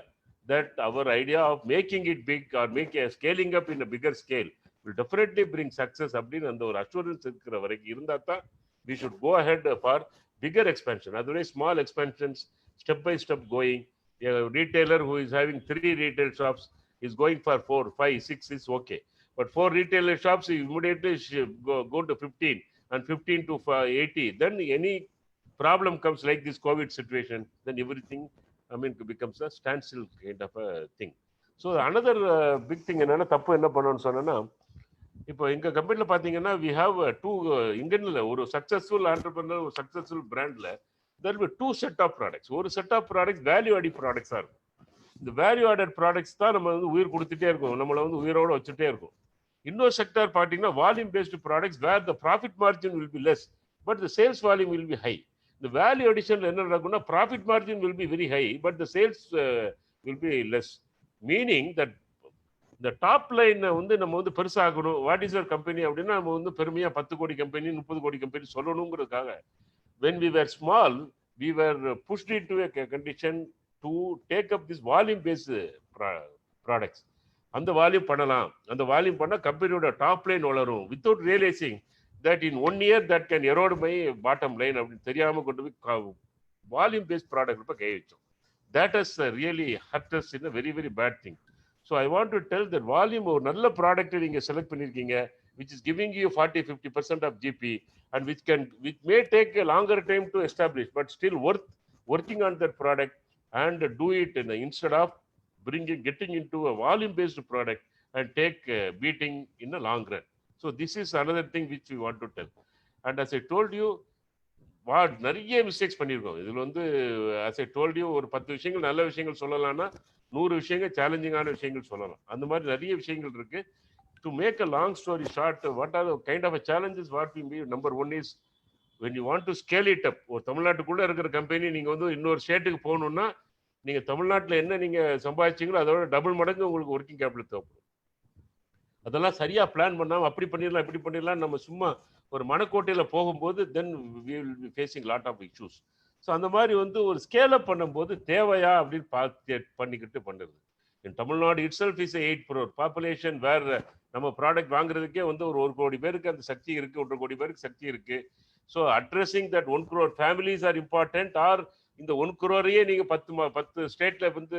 that our idea of making it big or scaling up in a bigger scale will definitely bring success, Abdina, and our assurance we should go ahead for bigger expansion. Otherwise, small expansions, step by step going. A retailer who is having 3 retail shops is going for 4, 5, 6 is okay. But 4 retail shops, immediately go to 15 and 15 to 80. Then any problem comes like this COVID situation, then everything, becomes a standstill kind of a thing. So another big thing என்னன்னா தப்பு என்ன பண்ணணும்னு சொன்னா, இப்போ எங்க கம்பெனில பாத்தீங்கன்னா we have two இங்கன்ல ஒரு சக்சஸ்ஃபுல் entrepreneur, ஒரு சக்சஸ்ஃபுல் பிராண்ட்ல there will be 2 set of products. ஒரு set of products value audit ப்ராடக்ட்ஸா இருக்கும். இந்த வேல்யூ ஆடட் ப்ராடக்ட்ஸ் தான் நம்ம வந்து உயிர் கொடுத்துட்டே இருக்கும், நம்மளை வந்து உயிரோட வச்சுட்டே இருக்கும். இன்னொரு செக்டார் பார்த்தீங்கன்னா volume based products where the profit margin will be less but the sales volume will be high. இந்த வேல்யூ அடிஷன்ல என்ன நடக்கும்னா profit margin will be very high but the sales will be less. Meaning that இந்த top லைனை வந்து நம்ம வந்து பெருசாகணும். வாட் இஸ் யுவர் கம்பெனி அப்படின்னா நம்ம வந்து பெருமையா 10 கோடி கம்பெனி 30 கோடி கம்பெனி சொல்லணுங்கிறதுக்காக when we were small we were pushed into a condition to take up this volume based products. அந்த வால்யூம் பண்ணலாம், அந்த வால்யூம் பண்ணா கம்பெனியோட டாப் லைன் வளரும் without realising that in 1 year that can erode my bottom line அப்படின்னு தெரியாம கொண்டு போய் வால்யூம் பேஸ்ட் ப்ராடக்ட் கை வச்சோம். That has really hurt us in a very very bad thing. So I want to tell that volume ஒரு நல்ல product நீங்க select பண்ணிருக்கீங்க which is giving you 40-50% of GP and which may take a longer time to establish but still working on that product and do it instead of getting into a volume based product and take beating in the long run. So this is another thing which we want to tell. And as I told you, நிறைய mistakes பண்ணியிருக்கோம் இதில் வந்து. as I told you, ஒரு 10 விஷயங்கள் நல்ல விஷயங்கள் சொல்லலாம்னா 100 விஷயங்கள் சேலஞ்சிங்கான விஷயங்கள் சொல்லலாம். அந்த மாதிரி நிறைய விஷயங்கள் இருக்கு. To make a long story short, what are the kind of a challenges what we mean? Number one is when you want to scale it up. ஒரு தமிழ்நாட்டுக்குள்ள இருக்கிற கம்பெனி நீங்க வந்து இன்னொரு ஸ்டேட்டுக்கு போகணும்னா நீங்க தமிழ்நாட்டில் என்ன நீங்க சம்பாதிச்சீங்களோ அதோட டபுள் மடங்கு உங்களுக்கு ஒர்க்கிங் கேபிட்டல் தேவைப்படும். அதெல்லாம் சரியா பிளான் பண்ணாம அப்படி பண்ணிடலாம் இப்படி பண்ணிடலாம் நம்ம சும்மா ஒரு மனக்கோட்டையில போகும்போது then we will be facing lot of issues. So அந்த மாதிரி வந்து ஒரு ஸ்கேல் அப் பண்ணும்போது தேவையா அப்படின்னு பார்த்து பண்ணிக்கிட்டு பண்ணுறது. In Tamil Nadu itself is a 8 crore population where நம்ம ப்ராடக்ட் வாங்குறதுக்கே வந்து ஒரு 1 கோடி பேருக்கு அந்த சக்தி இருக்கு, 1.5 கோடி பேருக்கு சக்தி இருக்கு. So addressing that 1 crore families are important. Or இந்த 1 crore-யே நீங்க 10 ஸ்டேட்ல வந்து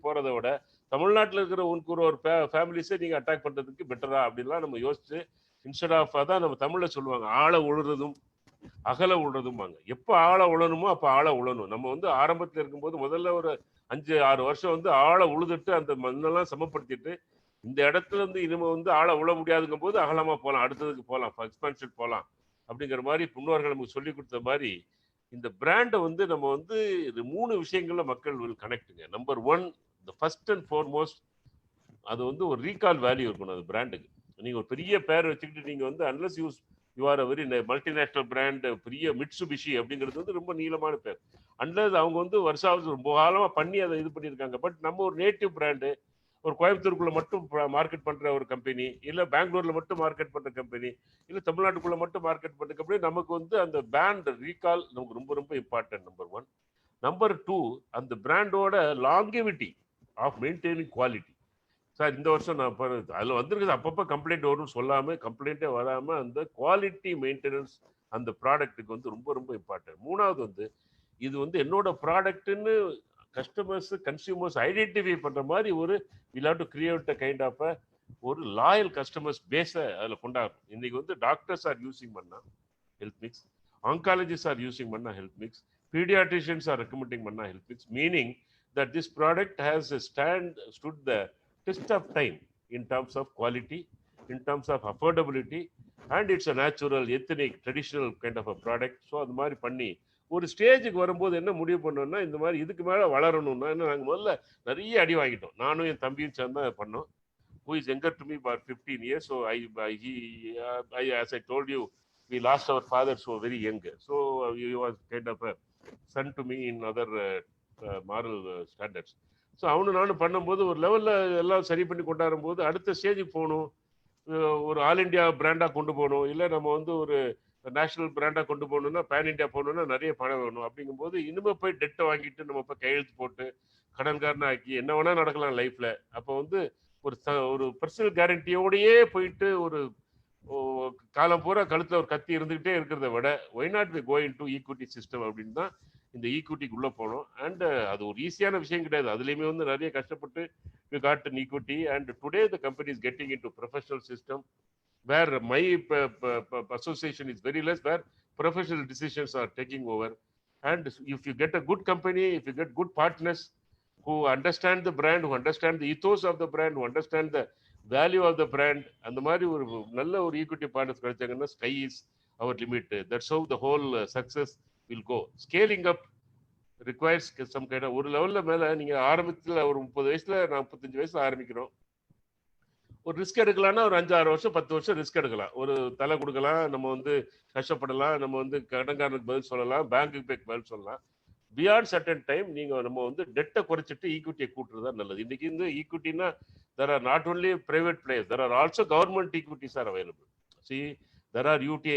போறதை விட தமிழ்நாட்டில் இருக்கிற 1 crore ஃபேமிலிஸை நீங்க அட்டாக் பண்றதுக்கு பெட்டரா அப்படின்லாம் நம்ம யோசிச்சு இன்ஸ்டெட் ஆஃப் அதான் நம்ம தமிழ்ல சொல்லுவாங்க ஆழ உழுறதும் அகல உழுறதும்பாங்க. எப்போ ஆழ உழணுமோ அப்போ ஆழ உழணும். நம்ம வந்து ஆரம்பத்தில் இருக்கும்போது முதல்ல ஒரு 5-6 வருஷம் வந்து ஆழ உழுதுட்டு அந்த மண்ணெல்லாம் சமப்படுத்திட்டு இந்த இடத்துல இருந்து இனிமே வந்து ஆழ உழ முடியாதுங்கும் போது அகலமா போகலாம், அடுத்ததுக்கு போகலாம், எக்ஸ்பான்ஷன் போகலாம் அப்படிங்கிற மாதிரி முன்னோர்கள் நமக்கு சொல்லி கொடுத்த மாதிரி இந்த பிராண்டை வந்து நம்ம வந்து 3 விஷயங்கள்ல மக்கள் வில் கனெக்டுங்க. Number 1, the first and foremost அது வந்து ஒரு ரீகால் வேல்யூ இருக்கணும் அது பிராண்டுக்கு. நீங்க ஒரு பெரிய பேர் வச்சுக்கிட்டு நீங்க வந்து unless you are a very multinational brand, பெரிய மிட்சுபிஷி அப்படிங்கிறது வந்து ரொம்ப நீளமான பேர். அன்லஸ் அவங்க வந்து வருஷாவது ரொம்ப காலமா பண்ணி அதை இது பண்ணியிருக்காங்க. பட் நம்ம ஒரு நேட்டிவ் பிராண்டு, ஒரு கோயம்புத்தூருக்குள்ள மட்டும் மார்க்கெட் பண்ற ஒரு கம்பெனி, இல்ல பெங்களூர்ல மட்டும் மார்க்கெட் பண்ற கம்பெனி, இல்ல தமிழ்நாட்டுக்குள்ள மட்டும் மார்க்கெட் பண்ற கம்பெனி, நமக்கு வந்து அந்த பிராண்ட் ரீகால் நமக்கு ரொம்ப ரொம்ப இம்பார்ட்டன்ட். நம்பர் 1. நம்பர் 2, அந்த பிராண்டோட longevity of maintaining quality. Sir இந்த வருஷம் நான் அதில் வந்துருக்குது அப்பப்போ கம்ப்ளைண்ட் வரும்னு சொல்லாமல் கம்ப்ளைண்ட்டே வராமல் அந்த குவாலிட்டி மெயின்டெனன்ஸ் அந்த ப்ராடக்ட்டுக்கு வந்து ரொம்ப ரொம்ப இம்பார்ட்டன்ட். 3வது வந்து இது வந்து என்னோட ப்ராடக்ட்னு கஸ்டமர்ஸ் கன்சியூமர்ஸ் ஐடென்டிஃபை பண்ணுற மாதிரி ஒரு will have to create a kind of ஒரு லாயல் கஸ்டமர்ஸ் பேஸை அதில் கொண்டாடணும். இன்னைக்கு வந்து டாக்டர்ஸ் ஆர் யூஸிங் பண்ணா health mix, oncologist are using பண்ணா health mix, paediatricians are recommending பண்ணா health mix. Meaning that this product has stood the test of time in terms of quality, in terms of affordability, and it's a natural, ethnic, traditional kind of a product. So அது மாதிரி பண்ணி ஒரு ஸ்டேஜுக்கு வரும்போது என்ன முடிவு பண்ணோம்னா இந்த மாதிரி இதுக்கு மேலே வளரணும்னா நாங்கள் முதல்ல நிறைய அடி வாங்கிட்டோம். நானும் என் தம்பியும் சேர்ந்து பண்ணோம். who is younger to me about 15 years. So as I told you, we lost our father so very young. So he was kind of a son to me in other moral standards. So அவனு நானும் பண்ணும்போது ஒரு லெவலில் எல்லாம் சரி பண்ணி கொண்டாடும் போது அடுத்த ஸ்டேஜுக்கு போகணும், ஒரு ஆல் இண்டியா பிராண்டாக கொண்டு போகணும், இல்லை நம்ம வந்து ஒரு நேஷனல் பிராண்டாக கொண்டு போகணும்னா பேன் இண்டியா போகணும்னா நிறைய பணம் வேணும். அப்படிங்கும்போது இனிமேல் போய் டெட்டை வாங்கிட்டு நம்ம போய் கையெழுத்து போட்டு கடன்காரனை ஆக்கி என்ன வேணால் நடக்கலாம் லைஃப்பில். அப்போ வந்து ஒரு பர்சனல் கேரண்டியோடையே போயிட்டு ஒரு காலம் பூரா கழுத்தில் ஒரு கத்தி இருந்துகிட்டே இருக்கிறத விட why not we go into equity system அப்படின்னு தான் இந்த ஈக்விட்டிக்கு உள்ளே போகணும். அண்ட் அது ஒரு ஈஸியான விஷயம் கிடையாது. அதுலேயுமே வந்து நிறைய கஷ்டப்பட்டு we got an equity. And today the company is getting into professional system where my association is very less, where professional decisions are taking over. And if you get a good company, if you get good partners who understand the brand, who understand the ethos of the brand, who understand the value of the brand, and the மாதிரி ஒரு நல்ல ஒரு equity partners கிடைச்சாங்கன்னா sky is our limit. That's how the whole success will go. Scaling up requires some kind of ஒரு லெவலில் மேலே நீங்கள் ஆரம்பத்தில் ஒரு 30 வயசுல 45 வயசுல ஆரம்பிக்கிறோம். ஒரு ரிஸ்க் எடுக்கலாம்னா ஒரு 5-6 வருஷம் 10 வருஷம் ரிஸ்க் எடுக்கலாம். ஒரு தலை கொடுக்கலாம், நம்ம வந்து கஷ்டப்படலாம், நம்ம வந்து கடன்காரனுக்கு பதில் சொல்லலாம், பேங்க்குக்கு போய் பதில் சொல்லலாம். பியாண்ட் சர்டன் டைம் நம்ம வந்து டெட்டை குறைச்சிட்டு ஈக்விட்டியை கூட்டுறது தான் நல்லது. இன்னைக்கு இந்த ஈக்விட்டினா there are not only private players, there are also government equities are available. See, there are UTI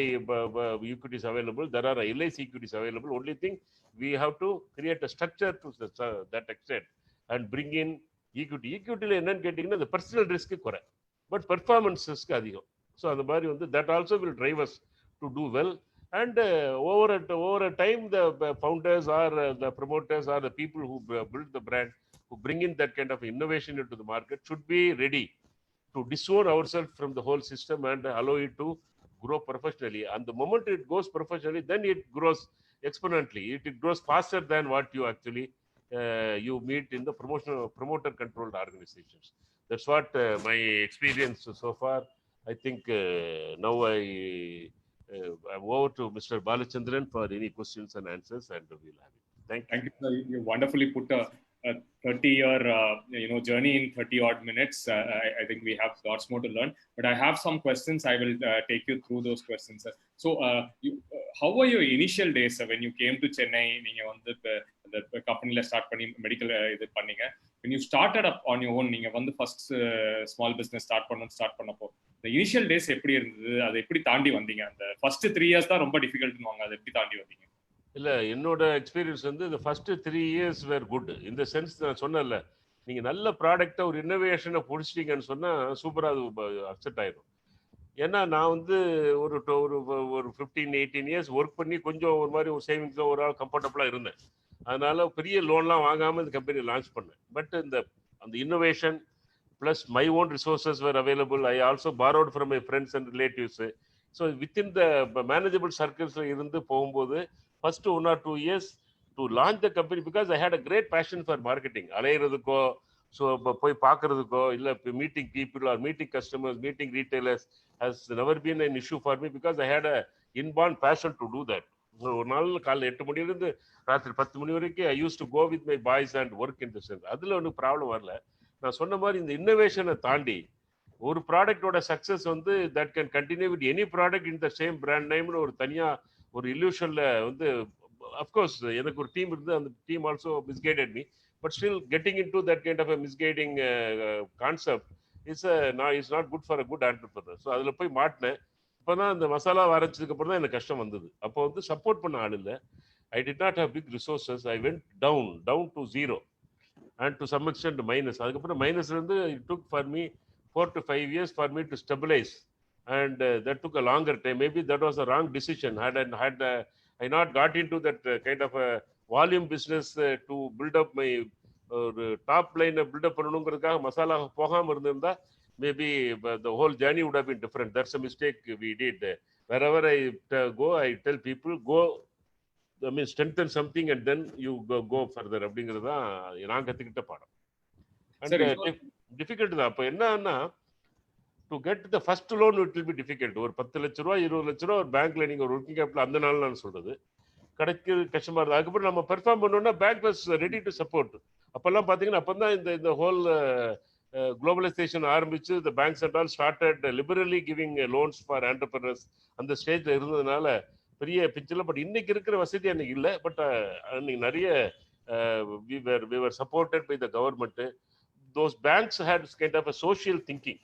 equities available, there are LIC equities available. Only thing, we have to create a structure to that extent and bring in equity. Equity என்னன்னு கேட்டிங்கன்னா the personal risk குறை, but performance risk அதிகம். So அந்த மாதிரி வந்து that also will drive us to do well. And over a time, the founders or the promoters or the people who build the brand, who bring in that kind of innovation into the market, should be ready to disown ourselves from the whole system and allow it to grow professionally. And the moment it goes professionally, then it grows exponentially. It grows faster than what you actually you meet in the promoter controlled organizations. That's what my experience so far. I think now I'm over to Mr. Balachandran for any questions and answers, and we'll have it. Thank you. Sir. You wonderfully put a 30-year journey in 30 odd minutes. I think we have lots more to learn, but I have some questions. I will take you through those questions. So how were your initial days when you came to Chennai? நீங்க வந்து the company start பண்ணி medical இது பண்ணீங்க. When you started up on your own, நீங்க வந்து first small business start பண்ணப்போ the initial days எப்படி இருந்தது? அதை எப்படி தாண்டி வந்தீங்க? அந்த first 3 years தான் ரொம்ப டிஃபிகல்ட்னுவாங்க. அதை எப்படி தாண்டி வந்தீங்க? இல்லை, என்னோட எக்ஸ்பீரியன்ஸ் வந்து இந்த ஃபர்ஸ்ட் 3 years வேர் குட். இந்த சென்ஸ் நான் சொன்னேன்ல, நீங்கள் நல்ல ப்ராடக்டை ஒரு இன்னோவேஷனை பிடிச்சிட்டிங்கன்னு சொன்னால் சூப்பராக அது அக்செப்ட் ஆயிடும். ஏன்னா நான் வந்து ஒரு 15-18 years ஒர்க் பண்ணி கொஞ்சம் ஒரு மாதிரி ஒரு சேவிங்ஸில் ஒரு ஆள் கம்ஃபர்டபுளாக இருந்தேன். அதனால பெரிய லோன்லாம் வாங்காமல் இந்த கம்பெனி லான்ச் பண்ணேன். பட் அந்த innovation plus my own resources were available. I also borrowed from my friends and relatives. So within the manageable சர்க்கிள்ஸில் இருந்து போகும்போது first 1 or 2 years to launch the company, because I had a great passion for marketing. அலையிறதுக்கோ, so போய் பார்க்கறதுக்கோ, இல்லை meeting people or meeting customers, meeting retailers has never been an issue for me, because I had a inborn passion to do that. ஒரு நாள் காலையில் 8 மணிலேருந்து ராத்திரி 10 மணி வரைக்கும் I used to go with my boys and work in the center. அதில் ஒன்றும் problem வரல. நான் சொன்ன மாதிரி இந்த இன்னோவேஷனை தாண்டி ஒரு ப்ராடக்டோட சக்ஸஸ் வந்து that can continue with any product in the same brand நேம்னு ஒரு தனியாக ஒரு இல்யூஷனில் வந்து அஃப்கோர்ஸ் எனக்கு ஒரு டீம் இருந்து அந்த team also misguided me. But still getting into that kind of a misguiding concept is not good for a good entrepreneur. So அதில் போய் மாட்டினேன். இப்போ தான் இந்த மசாலா வரைச்சதுக்கு அப்புறம் தான் எனக்கு கஷ்டம் வந்தது. அப்போ வந்து சப்போர்ட் பண்ண ஆள் இல்லை. I did not have big resources. I went down to 0 and to some extent minus. அதுக்கப்புறம் மைனஸ்லேருந்து it took for me 4 to 5 years for me to stabilize, and that took a longer time. Maybe that was a wrong decision. Had I not got into that kind of a volume business to build up my top line build up பண்ணணுங்கிறதுக்காக masala போகாமல் இருந்திருந்தா maybe the whole journey would have been different. That's a mistake we did. Wherever I go, I tell people, go, I mean, strengthen something and then you go further. அப்படிங்கிறது தான் நான் கற்றுக்கிட்ட பாடம். And difficult தான். அப்போ என்னன்னா, to get the first loan it will be difficult. ஒரு 10 லட்ச ரூபா 20 லட்ச ரூபா ஒரு பேங்க்ல நீங்கள் ஒரு ஒர்க்கிங் கேபிட்டல் அந்த நாள் நான் சொல்றது கிடைக்கிறது கஷ்டமா இருக்குது. அதுக்கப்புறம் நம்ம பெர்ஃபார்ம் பண்ணோம்னா bank was ready to support. அப்போல்லாம் பார்த்தீங்கன்னா அப்போ தான் இந்த ஹோல் குளோபலைசேஷன் ஆரம்பிச்சு the banks and all started liberally giving loans for entrepreneurs அந்த ஸ்டேஜ்ல இருந்ததுனால பெரிய பிக்சர்ல. பட் இன்னைக்கு இருக்கிற வசதி அன்னைக்கு இல்லை. பட் அன்னைக்கு நிறைய we were supported by the government. Those banks had kind of a social thinking.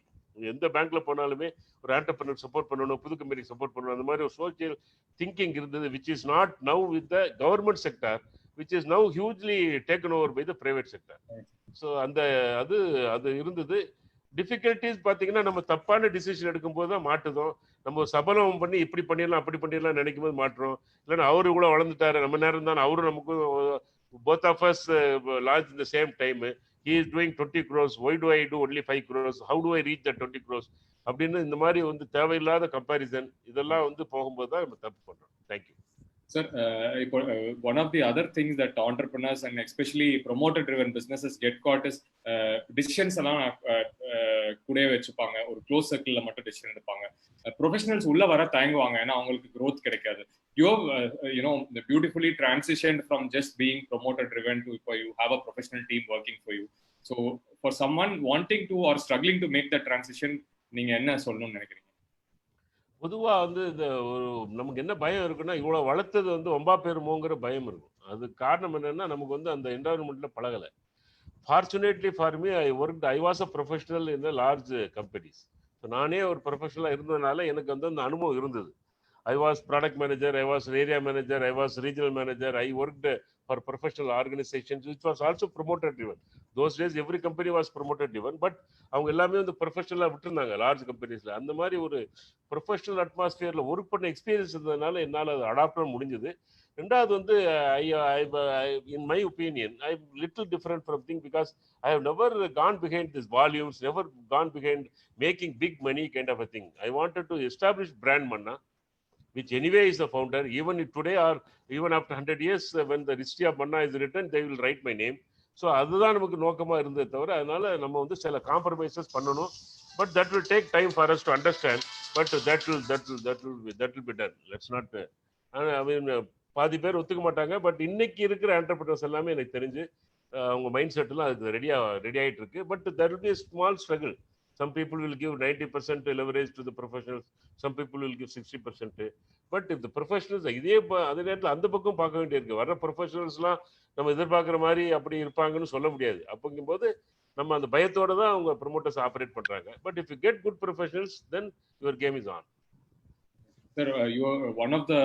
எந்த பேங்க்ல போனாலுமே ஒரு ஆண்டர்பிரனர் சப்போர்ட் பண்ணணும், புது கம்பெனி சப்போர்ட் பண்ணணும், அந்த மாதிரி ஒரு சோசியல் திங்கிங் இருந்தது, which is not now with the government sector, which is now hugely taken over by the private sector. So அந்த அது இருந்தது. டிஃபிகல்ட்டிஸ் பார்த்தீங்கன்னா நம்ம தப்பான டிசிஷன் எடுக்கும்போது தான் மாட்டுதோம். நம்ம சபலம் பண்ணி இப்படி பண்ணிடலாம் அப்படி பண்ணிடலாம் நினைக்கும் போது மாட்டுறோம். இல்லைன்னா அவரு கூட வளர்ந்துட்டாரு, நம்ம நேரம் தான் அவரும் நமக்கும் both of us launched in the same time. He is doing 20 crores. Why do I do only 5 crores? How do I reach that 20 crores? அப்படின்னு இந்த மாதிரி வந்து தேவையில்லாத கம்பேரிசன் இதெல்லாம் வந்து போகும்போது தான் நம்ம தப்பு பண்றோம். Thank you. Sir, one of the other things that entrepreneurs and especially promoter-driven businesses get caught is decisions எல்லாம் கூட வச்சுப்பாங்க. ஒரு க்ளோஸ் சர்க்கிள்ல மட்டும் டெசிஷன் எடுப்பாங்க. ப்ரொஃபஷனல்ஸ் உள்ள வர தயங்குவாங்க, ஏன்னா அவங்களுக்கு growth கிடைக்காது. You beautifully transitioned from just being promoter-driven to you have a professional team working for you. So for someone wanting to or struggling to make that transition, நீங்க என்ன சொல்லணும்னு நினைக்கிறீங்க? பொதுவாக வந்து இந்த ஒரு நமக்கு என்ன பயம் இருக்குன்னா, இவ்வளோ வளர்த்தது வந்து ஒம்பா பேருமோங்கிற பயம் இருக்கும். அது காரணம் என்னன்னா, நமக்கு வந்து அந்த என்வரான்மெண்ட்ல பழகலை. Fortunately for me I was a professional in large companies. So நானே ஒரு ப்ரொஃபஷனலாக இருந்ததுனால எனக்கு வந்து அந்த அனுபவம் இருந்தது. I was product manager, I was area manager, I was regional manager, I worked for professional organizations, which was also promoter driven. Those days, every company was promoter driven, but அவங்க எல்லாமே வந்து ப்ரொஃபஷனலாக விட்டுருந்தாங்க லார்ஜ் கம்பெனிஸில். அந்த மாதிரி ஒரு professional அட்மாஸ்பியரில் work பண்ண எக்ஸ்பீரியன்ஸ் இருந்ததுனால என்னால் அதை அடாப்ட் பண்ண முடிஞ்சது. ரெண்டாவது வந்து in my opinion, I'm little different from thing because I have never gone behind these volumes, never gone behind making big money kind of a thing. I wanted to establish brand Manna, which anyway is the founder. Even today or even after 100 years, when the history of Manna is written, they will write my name. So அதுதான் நமக்கு நோக்கமாக இருந்தது தவிர, அதனால நம்ம வந்து சில compromises பண்ணணும். But that will take time for us to understand. But that will be done. Let's not I mean பாதி பேர் ஒத்துக்க மாட்டாங்க. பட் இன்னைக்கு இருக்கிற என்டர்பிரினர்ஸ் எல்லாமே எனக்கு தெரிஞ்சு அவங்க மைண்ட் செட்லாம் அதுக்கு ரெடி ஆகிட்டு இருக்கு. But there will be a small struggle. Some people will give 90% leverage to the professionals. Some people will give 60%. But if the professionals, அதே நேரத்தில் அந்த பக்கம் பார்க்க வேண்டியிருக்கு. வர்ற ப்ரொஃபஷனல்ஸ்லாம் நம்ம எதிர்பார்க்குற மாதிரி அப்படி இருப்பாங்கன்னு சொல்ல முடியாது. அப்படிங்கும்போது நம்ம அந்த பயத்தோட தான் அவங்க ப்ரொமோட்டர்ஸ் ஆப்ரேட் பண்றாங்க. But if you get good professionals, then your game is on. Sir, one of the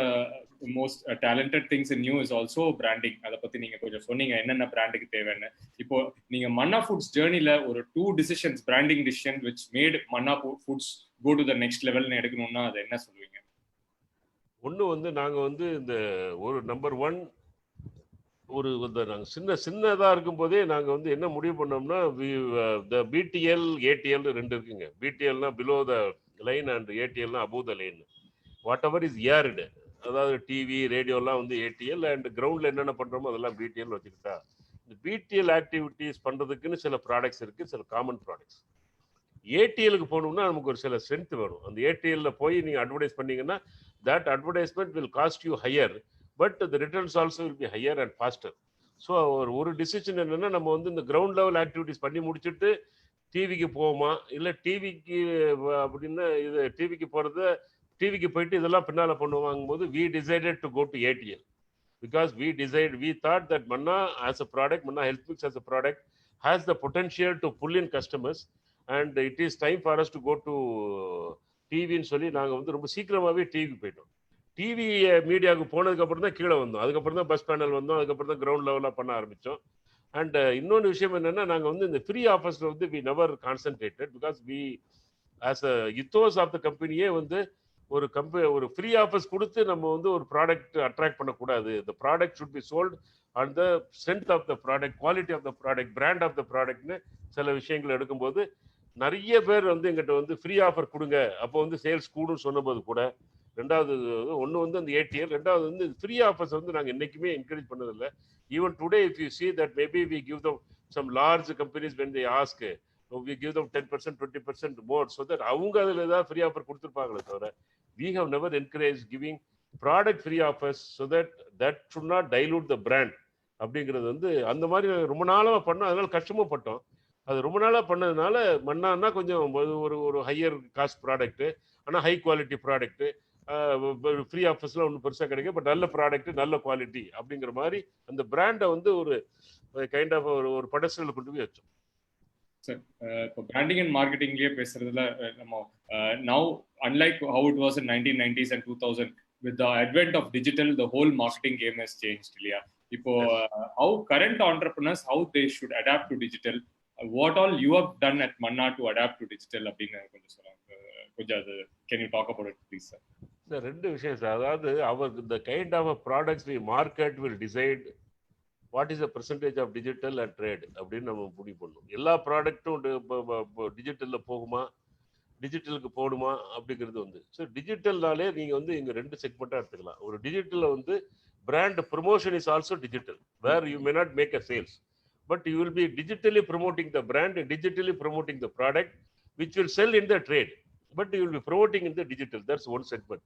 most talented things in you is also branding. அதை பத்தி நீங்க கொஞ்சம் சொன்னீங்க, என்னென்ன பிராண்டுக்கு தேவைன்னு. இப்போ நீங்க மன்னா ஃபுட்ஸ் ஜேர்னில ஒரு 2 decisions, branding decision which made Manna foods go to the next level எடுக்கணும்னா அது என்ன சொல்லுவீங்க? ஒன்று வந்து நாங்கள் வந்து இந்த ஒரு நம்பர் 1 ஒரு நாங்கள் சின்னதாக இருக்கும்போதே நாங்கள் வந்து என்ன முடிவு பண்ணோம்னா, பிடிஎல் ஏடிஎல் 2 இருக்குங்க. பிடிஎல்னா பிலோ த லைன் அண்ட் ஏடிஎல்னா above the line. Whatever is aired, அதாவது டிவி ரேடியோலாம் வந்து ஏடிஎல், அண்ட் கிரவுண்டில் என்னென்ன பண்ணுறோமோ அதெல்லாம் பிடிஎல் வச்சுக்கிட்டா, இந்த பிடிஎல் ஆக்டிவிட்டிஸ் பண்ணுறதுக்குன்னு சில ப்ராடக்ட்ஸ் இருக்குது, சில காமன் ப்ராடக்ட்ஸ். ஏடிஎலுக்கு போகணும்னா நமக்கு ஒரு சில ஸ்ட்ரென்த் வேணும். அந்த ஏடிஎல்ல போய் நீங்கள் அட்வர்டைஸ் பண்ணீங்கன்னா that advertisement will cost you higher, but the returns also will be higher and faster. So ஒரு டிசிஷன் என்னன்னா, நம்ம வந்து இந்த கிரவுண்ட் லெவல் ஆக்டிவிட்டிஸ் பண்ணி முடிச்சுட்டு டிவிக்கு போவோமா, இல்லை டிவிக்கு அப்படின்னா இது டிவிக்கு போகிறது, டிவிக்கு போயிட்டு இதெல்லாம் பின்னால் பண்ணுவாங்கும் போது we decided to go to ATL because we thought that Manna as a product, Manna Health Mix as a product has the potential to pull in customers, and it is time for us to go to டிவின்னு சொல்லி நாங்கள் வந்து ரொம்ப சீக்கிரமாகவே டிவிக்கு போயிட்டோம். TV மீடியாவுக்கு போனதுக்கப்புறம் தான் கீழே வந்தோம். அதுக்கப்புறம் தான் பஸ் பேனல் வந்தோம். அதுக்கப்புறம் தான் கிரவுண்ட் லெவலாக பண்ண ஆரம்பித்தோம். அண்ட் இன்னொன்று விஷயம் என்னென்னா, நாங்கள் வந்து இந்த ஃப்ரீ ஆஃபர்ஸில் வந்து we never concentrated because we as a ethos of the கம்பெனியே வந்து ஒரு ஃப்ரீ ஆஃபர்ஸ் கொடுத்து நம்ம வந்து ஒரு ப்ராடக்ட் அட்ராக்ட் பண்ணக்கூடாது. The product should be sold on the strength of the product, quality of the product, brand of the ப்ராடக்ட்னு சில விஷயங்கள் எடுக்கும்போது நிறைய பேர் வந்து எங்கிட்ட வந்து ஃப்ரீ ஆஃபர் கொடுங்க, அப்போ வந்து சேல்ஸ் கூடுன்னு சொன்னபோது கூட, ரெண்டாவது ஒன்று வந்து அந்த ஏடிஎல், ரெண்டாவது வந்து ஃப்ரீ ஆஃபர்ஸ் வந்து நாங்கள் என்றைக்குமே என்கரேஜ் பண்ணதில்லை. Even today if you see that maybe we give them some large companies when they ask, we give them 10%, 20% more so that அவங்க அதில் ஏதாவது ஃப்ரீ ஆஃபர் கொடுத்துருப்பாங்களே தவிர, we have never encouraged giving product free offers so that should not dilute the brand அப்படிங்கிறது வந்து அந்த மாதிரி ரொம்ப நாளாக பண்ணோம். அதனால கஷ்டமும் பட்டோம். அது ரொம்ப நாளாக பண்ணதுனால மன்னான்னா கொஞ்சம் ஒரு ஒரு ஹையர் காஸ்ட் ப்ராடக்ட்டு, ஆனால் ஹை குவாலிட்டி ப்ராடக்ட்டு, ஃப்ரீ ஆஃபர்ஸ்லாம் ஒன்றும் பெருசாக கிடைக்கும், பட் நல்ல ப்ராடக்ட் நல்ல குவாலிட்டி அப்படிங்கிற மாதிரி அந்த பிராண்டை வந்து ஒரு கைண்ட் ஆஃப் ஒரு ஒரு படஸ்டலில் கொண்டு போய் வச்சோம். சார் இப்போ பிராண்டிங் அண்ட் மார்க்கெட்டிங்லேயே பேசுறதுல நம்ம now unlike how it was in 1990s and 2000 with the advent of digital the whole marketing game has changed இல்லையா? இப்போ how current entrepreneurs how they should adapt to digital, what all you have done at Manna to adapt to digital அப்படின்னு கொஞ்சம் சொல்லுங்க. கொஞ்சம் அது can you talk about it please sir? Sir ரெண்டு விஷயம் sir. அதாவது அவர் இந்த kind of products we market will decide what is the percentage of digital and trade அப்படின்னு நம்ம முடிவு பண்ணணும். எல்லா ப்ராடக்ட்டும் டிஜிட்டலில் போகுமா, டிஜிட்டலுக்கு போடுமா அப்படிங்கிறது வந்து. ஸோ டிஜிட்டல்னாலே நீங்கள் வந்து இங்கே ரெண்டு செக்மெண்ட்டாக எடுத்துக்கலாம். ஒரு டிஜிட்டலில் வந்து brand promotion is also digital, where you may not make a sales, but you will be digitally promoting the brand, digitally promoting the product, which will sell in the trade, but you will be promoting in the digital. That's one segment.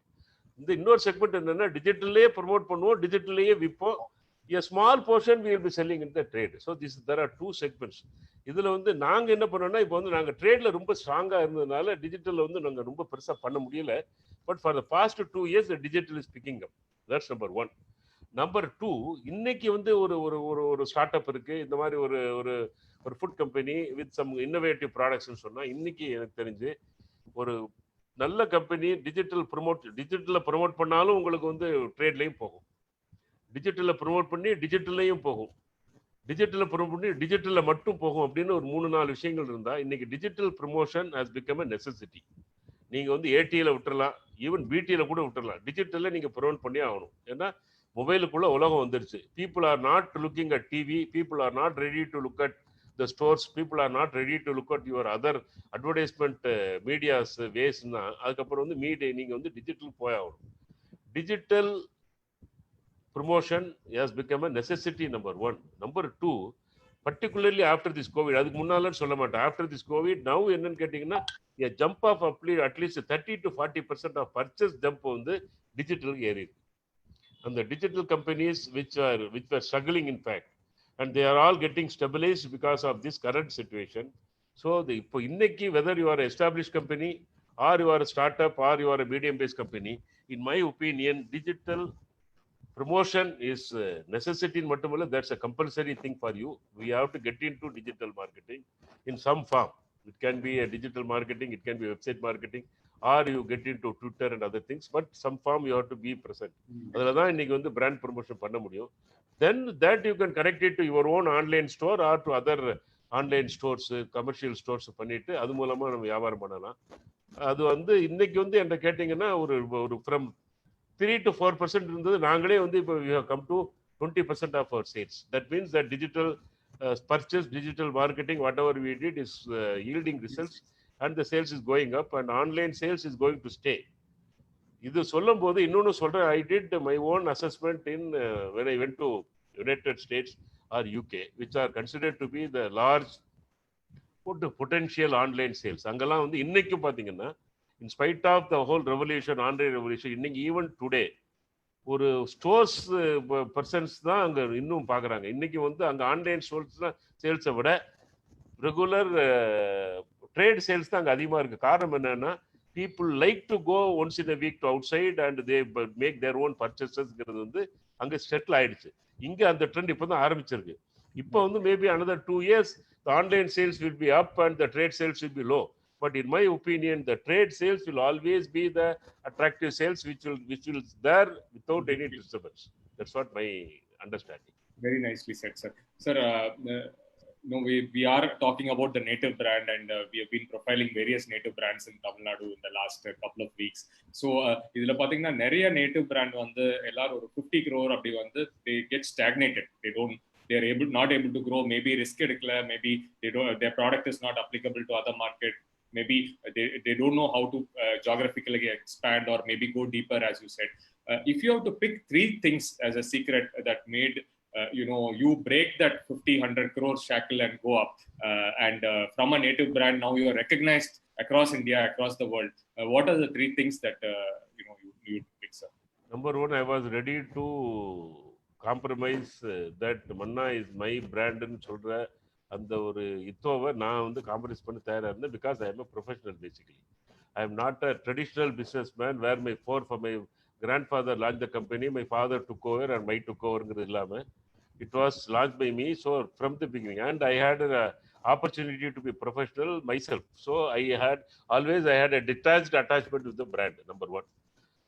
இந்த இன்னொரு segment என்னன்னா டிஜிட்டல்லே promote பண்ணுவோம், டிஜிட்டல்லையே விற்போம். a small portion we will be selling in the trade. So there are two segments. இதில் வந்து நாங்கள் என்ன பண்ணோம்னா, இப்போ வந்து நாங்கள் ட்ரேடில் ரொம்ப ஸ்ட்ராங்காக இருந்ததுனால டிஜிட்டலில் வந்து நாங்கள் ரொம்ப பெருசாக பண்ண முடியல. But for the past 2 years the digital is picking up. That's number one. Number two, இன்னைக்கு வந்து ஒரு ஒரு ஒரு ஒரு ஸ்டார்ட் அப் இருக்கு, இந்த மாதிரி ஒரு ஒரு ஒரு food company with some innovative ப்ராடக்ட்ஸ்னு சொன்னால் இன்னைக்கு எனக்கு தெரிஞ்சு ஒரு நல்ல கம்பெனி டிஜிட்டலில் ப்ரொமோட் பண்ணாலும் உங்களுக்கு வந்து ட்ரேட்லையும் போகும், டிஜிட்டலில் ப்ரொமோட் பண்ணி டிஜிட்டல்லையும் போகும், டிஜிட்டலில் ப்ரொமோட் பண்ணி டிஜிட்டலில் மட்டும் போகும் அப்படின்னு ஒரு 3-4 விஷயங்கள் இருந்தால் இன்னைக்கு digital promotion has become a necessity. நீங்கள் வந்து ஏடியில் விட்டுறலாம், ஈவன் பிடியில் கூட விட்டுறலாம், டிஜிட்டலில் நீங்கள் ப்ரொமோட் பண்ணி ஆகணும். ஏன்னா மொபைலுக்குள்ள உலகம் வந்துருச்சு. People are not looking at TV, people are not ready to look at the stores, people are not ready to look at your other advertisement medias வேஸ்னா அதுக்கப்புறம் வந்து மீடியா நீங்கள் வந்து டிஜிட்டல் போயாகணும். Digital promotion has become a necessity, number one. Number two, particularly after this Covid, அதுக்கு முன்னாலும் சொல்ல மாட்டேன், ஆஃப்டர் திஸ் கோவிட் நவ் என்னன்னு கேட்டிங்கன்னா jump of at least 30 to 40% of purchase jump வந்து டிஜிட்டலுக்கு ஏறி இருக்கு. And the digital companies which were struggling in fact, and they are all getting stabilized because of this current situation. So இப்போ இன்னைக்கு whether you are an established company or you are a startup or you are a medium based company, in my opinion digital promotion is necessity மட்டுமல்ல, that's a compulsory thing for you. We have to get into digital marketing in some form. It can be a digital marketing, it can be website marketing, or you get into Twitter and other things, but some form you have to be present. அதில் தான் இன்னைக்கு வந்து brand promotion பண்ண முடியும். Then that you can connect it to your own online store or to other online stores, commercial stores பண்ணிட்டு அது மூலமாக நம்ம வியாபாரம் பண்ணலாம். அது வந்து இன்னைக்கு வந்து என்ன கேட்டிங்கன்னா ஒரு ஒரு ஃப்ரம் 3 to 4% இருந்தது, நாங்களே வந்து இப்போ we have come to 20% of our sales. That means that digital purchase, digital marketing, whatever we did is yielding results. And the sales is going up and online sales is going to stay. இது சொல்லும் போது இன்னொன்று சொல்கிறேன், I did my own assessment in when I went to United States or UK, which are considered to be the large potential online sales. அங்கெல்லாம் வந்து இன்னைக்கு பார்த்தீங்கன்னா in spite of the whole revolution, online revolution, இன்னைக்கு even today ஒரு stores persons தான் அங்கே இன்னும் பார்க்குறாங்க. இன்னைக்கு வந்து அங்கே ஆன்லைன் ஸ்டோர்ஸ் தான் சேல்ஸை விட ரெகுலர் ட்ரேட் சேல்ஸ் தான் அங்கே அதிகமாக இருக்குது. காரணம் என்னன்னா, people like to go once in a week to outside and they make their own பர்ச்சேசஸ்ங்கிறது வந்து அங்கே செட்டில் ஆயிடுச்சு. இங்கே அந்த ட்ரெண்ட் இப்போ தான் ஆரம்பிச்சிருக்கு. இப்போ வந்து maybe another 2 years the online sales will be up and the trade sales will be low. But in my opinion, the trade sales will always be the attractive sales which will there without any disturbance. That's what my understanding. Very nicely said, sir. Sir, no, we are talking about the native brand and we have been profiling various native brands in Tamil Nadu in the last couple of weeks. So இதுல பாத்தீங்கன்னா நிறைய native brand வந்து எல்லாரும் ஒரு 50 crore அப்படி வந்து they get stagnated. They are not able to grow. Maybe risk எடுக்கல, maybe their product is not applicable to other market. Maybe they don't know how to geographically expand or maybe go deeper, as you said. If you have to pick 3 things as a secret that made you break that 50-100 crore shackle and go up, and from a native brand now you are recognized across India, across the world. What are the 3 things that you pick, sir? Number one, I was ready to compromise that Manna is my brand ன்னு சொல்ற அந்த ஒரு இத்தோவை நான் வந்து compromise பண்ண தயாராக இருந்தேன். Because I am a professional basically. I am not a traditional businessman where my grandfather launched the company, my father took over and my took overங்கிறது இல்லாம it was launched by me. So from the beginning, and I had an opportunity to be professional myself. So I had a detached attachment with the brand, number one.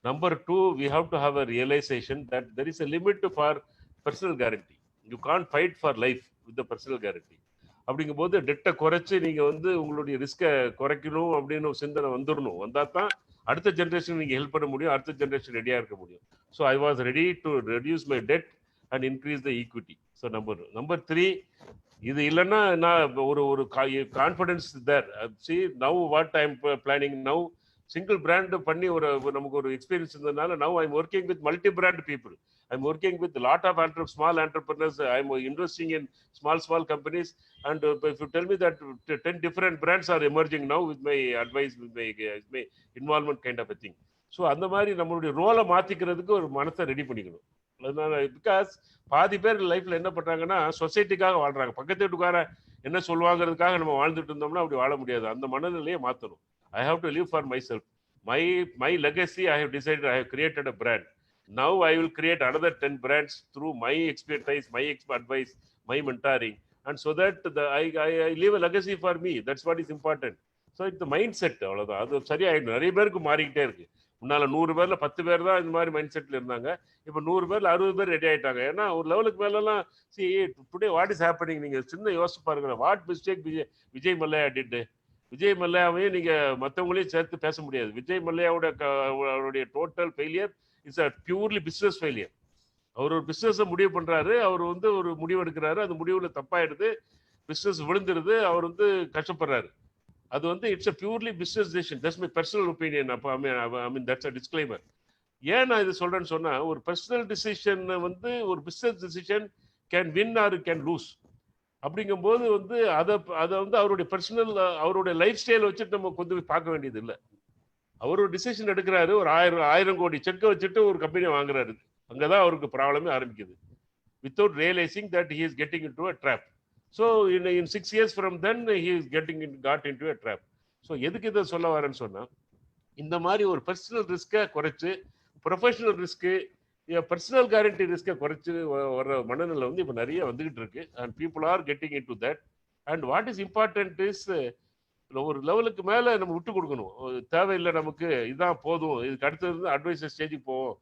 Number two, we have to have a realization that there is a limit for personal guarantee. You can't fight for life with the personal guarantee. அப்படிங்கும்போது டெட்டை குறைச்சி நீங்கள் வந்து உங்களுடைய ரிஸ்கை குறைக்கணும் அப்படின்னு ஒரு சிந்தனை வந்துடணும். வந்தால் தான் அடுத்த ஜென்ரேஷன் நீங்கள் ஹெல்ப் பண்ண முடியும், அடுத்த ஜென்ரேஷன் ரெடியாக இருக்க முடியும். So I was ready to reduce my debt and increase the equity. So number three, இது இல்லைன்னா நான் ஒரு confidence there. See now what I am planning now, single brand பண்ணி நமக்கு ஒரு எக்ஸ்பீரியன்ஸ் இருந்ததுனால now I am working with multi brand people. I'm working with a lot of small entrepreneurs. I'm investing in small companies. And if you tell me that 10 different brands are emerging now with my advice, with my involvement kind of a thing. So அந்த மாதிரி நம்மளுடைய ரோலை மாற்றிக்கிறதுக்கு ஒரு மனத்தை ready பண்ணிக்கணும். அதனால because பாதி பேர் லைஃப்பில் என்ன பண்ணுறாங்கன்னா சொசைட்டிக்காக வாழ்கிறாங்க. பக்கத்து வீட்டுக்கார என்ன சொல்லுவாங்கிறதுக்காக நம்ம வாழ்ந்துட்டு இருந்தோம்னா அப்படி வாழ முடியாது. அந்த மனநிலையை மாற்றணும். I have to live for myself. My legacy, I have decided, I have created a brand. Now I will create another 10 brands through my expertise, my advice, my mentoring, and so that I leave a legacy for me. That's what is important. So it's the mindset. அவ்வளோதான். அது சரியாயிடும். நிறைய பேருக்கு மாறிக்கிட்டே இருக்கு. முன்னால் 100 பேரில் 10 பேர் தான் இந்த மாதிரி மைண்ட் செட்டில் இருந்தாங்க. இப்போ 100 பேரில் 60 பேர் ரெடி ஆகிட்டாங்க. ஏன்னா ஒரு லெவலுக்கு மேலெல்லாம் டுடே வாட் இஸ் ஹேப்பனிங், நீங்கள் சின்ன யோசிச்சு பாருங்க. What mistake Vijay Mallya did. Vijay மல்லையாவையும் நீங்கள் மற்றவங்களையும் சேர்த்து பேச முடியாது. விஜய் மல்லையாவுடைய total failure it's a purely business failure. அவர் ஒரு பிஸ்னஸை முடிவு பண்ணுறாரு, அவர் வந்து ஒரு முடிவு எடுக்கிறாரு, அந்த முடிவில் தப்பாயிடுது, பிஸ்னஸ் விழுந்துருது, அவர் வந்து கஷ்டப்படுறாரு. அது வந்து it's a purely business decision. That's my personal opinion. அப்போ ஐ மீன் தட்ஸ் அ டிஸ்க்ளைமர். ஏன் நான் இது சொல்கிறேன்னு சொன்னால், ஒரு பர்சனல் டிசிஷன் வந்து ஒரு business decision can win R can loose. அப்படிங்கும்போது வந்து அதை வந்து அவருடைய பர்சனல் அவருடைய லைஃப் ஸ்டைலை வச்சுட்டு நம்ம கொஞ்சம் பார்க்க வேண்டியது இல்லை. அவர் ஒரு டிசிஷன் எடுக்கிறாரு, ஒரு 1000 கோடி செக்கை வச்சுட்டு ஒரு கம்பெனியை வாங்குறாரு. அங்கதான் அவருக்கு ப்ராப்ளமே ஆரம்பிக்குது. Without realising that he is getting into a trap. So in 6 years from then he is caught into a trap. So எதுக்கு இதை சொல்ல வரேன்னு சொன்னா, இந்த மாதிரி ஒரு பர்சனல் ரிஸ்கை குறைச்சு ப்ரொஃபஷனல் ரிஸ்க்கு, பர்சனல் கேரண்டி ரிஸ்கை குறைச்சு வர்ற மனநிலை வந்து இப்போ நிறைய வந்துகிட்டு இருக்கு. And people are getting into that. And what is important is ஒரு லெவலுக்கு மேலே நம்ம விட்டு கொடுக்கணும். தேவையில்லை, நமக்கு இதுதான் போதும், இதுக்கு அடுத்தது அட்வைசர் ஸ்டேஜுக்கு போவோம்,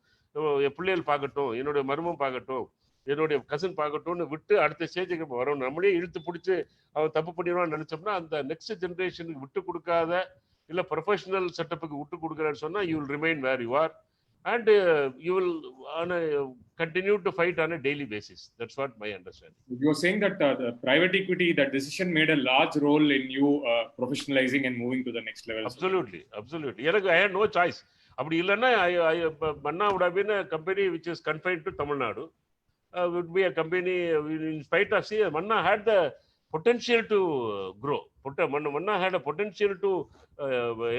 என் பிள்ளைகள் பார்க்கட்டும், என்னுடைய மருமம் பார்க்கட்டும், என்னுடைய கசின் பார்க்கட்டும்னு விட்டு அடுத்த ஸ்டேஜுக்கு வரணும். நம்மளே இழுத்து பிடிச்சி அவன் தப்பு பண்ணிடுவான்னு நினச்சோம்னா அந்த நெக்ஸ்ட் ஜென்ரேஷனுக்கு விட்டு கொடுக்காத, இல்லை ப்ரொஃபஷனல் செட்டப்புக்கு விட்டு கொடுக்குறேன்னு சொன்னால் you will remain where you are and you will continue to fight on a daily basis. That's what my understanding. You're saying that the private equity, that decision made a large role in you professionalizing and moving to the next level. Absolutely. I had no choice. அப்படி இல்லைன்னா Manna would have been a company which is confined to Tamil Nadu. Would be a company in spite of, see, Manna had the potential to grow. Manna had a potential to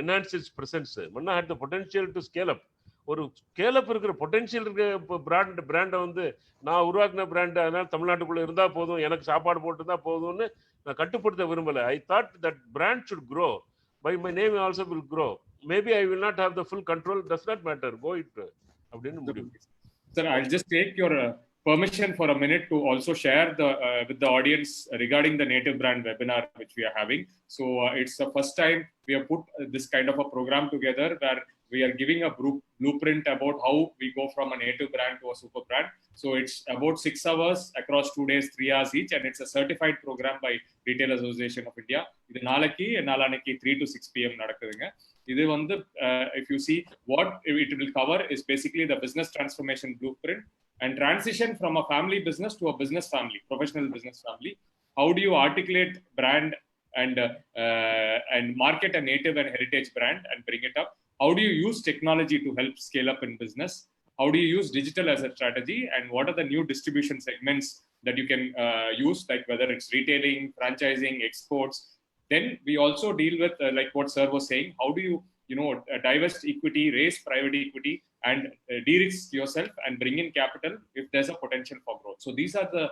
enhance its presence. Manna had the potential to scale up. ஒரு scallop இருக்கிற potential இருக்கிற பிராண்டை வந்து நான் உருவாக்கின brand, அதனால் தமிழ்நாட்டுக்குள்ளே இருந்தால் போதும், எனக்கு சாப்பாடு போட்டுருந்தா போதும்னு நான் கட்டுப்படுத்த விரும்பலை. I thought that brand should grow by my name also will grow. Maybe I will not have the full control, does not matter, go it அப்படின்னு முடிவு. Sir, I just take your permission for a minute to also share with the audience regarding the native brand webinar which we are having. So it's the first time we have put this kind of a program together where we are giving a blueprint about how we go from a native brand to a super brand. So it's about 6 hours across 2 days, 3 hours each, and it's a certified program by Retail Association of India. இது நாளைக்கு 3 to 6 p.m. நடக்குதுங்க. இது வந்து if you see what it will cover is basically the business transformation blueprint and transition from a family business to a business family, professional business family. How do you articulate brand and market a native and heritage brand and bring it up? How do you use technology to help scale up in business? How do you use digital as a strategy? And what are the new distribution segments that you can use, like whether it's retailing, franchising, exports? Then we also deal with like what Sir was saying, how do you divest equity, raise private equity and de-risk yourself and bring in capital if there's a potential for growth. So these are the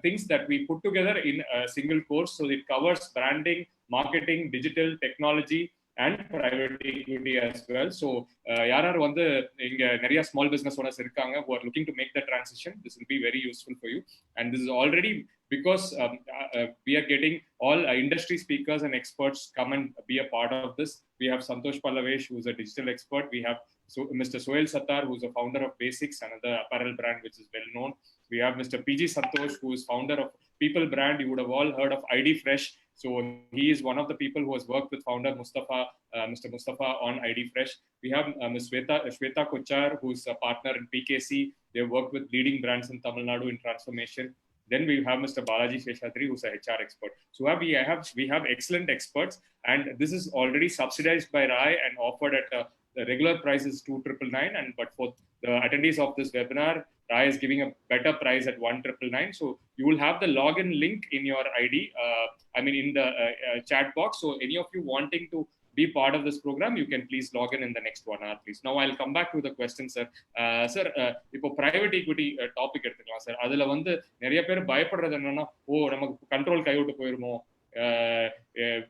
things that we put together in a single course. So it covers branding, marketing, digital, technology, and private equity as well. So yarar vandu inga nariya small business owners irukanga who are looking to make the transition, this will be very useful for you. And this is already because we are getting all industry speakers and experts come and be a part of this. We have Santosh Pallavesh, who's a digital expert. We have Mr. Sohail Sattar, who's a founder of Basics, another apparel brand which is well known. We have Mr. PG Santosh, who is founder of People Brand. You would have all heard of ID Fresh. So he is one of the people who has worked with founder Mr. Mustafa on ID Fresh. We have Ms. Shweta Kochar, who's a partner in PKC. They have worked with leading brands in Tamil Nadu in transformation. Then we have Mr. Balaji Seshadri, who's a HR expert. So we have excellent experts, and this is already subsidized by RAI and offered at the regular price is 2,999, but for the attendees of this webinar, RAI is giving a better price at 1,999. So you will have the login link in your ID, in the chat box. So any of you wanting to be part of this program, you can please log in the next 1 hour, please. Now I'll come back to the question, sir. Sir, இப்போ private equity topic எடுத்துக்கலாம் sir. அதுல வந்து நிறைய பேர் பயப்படுறது என்னன்னா, நமக்கு control கைவிட்டு போயிருமோ,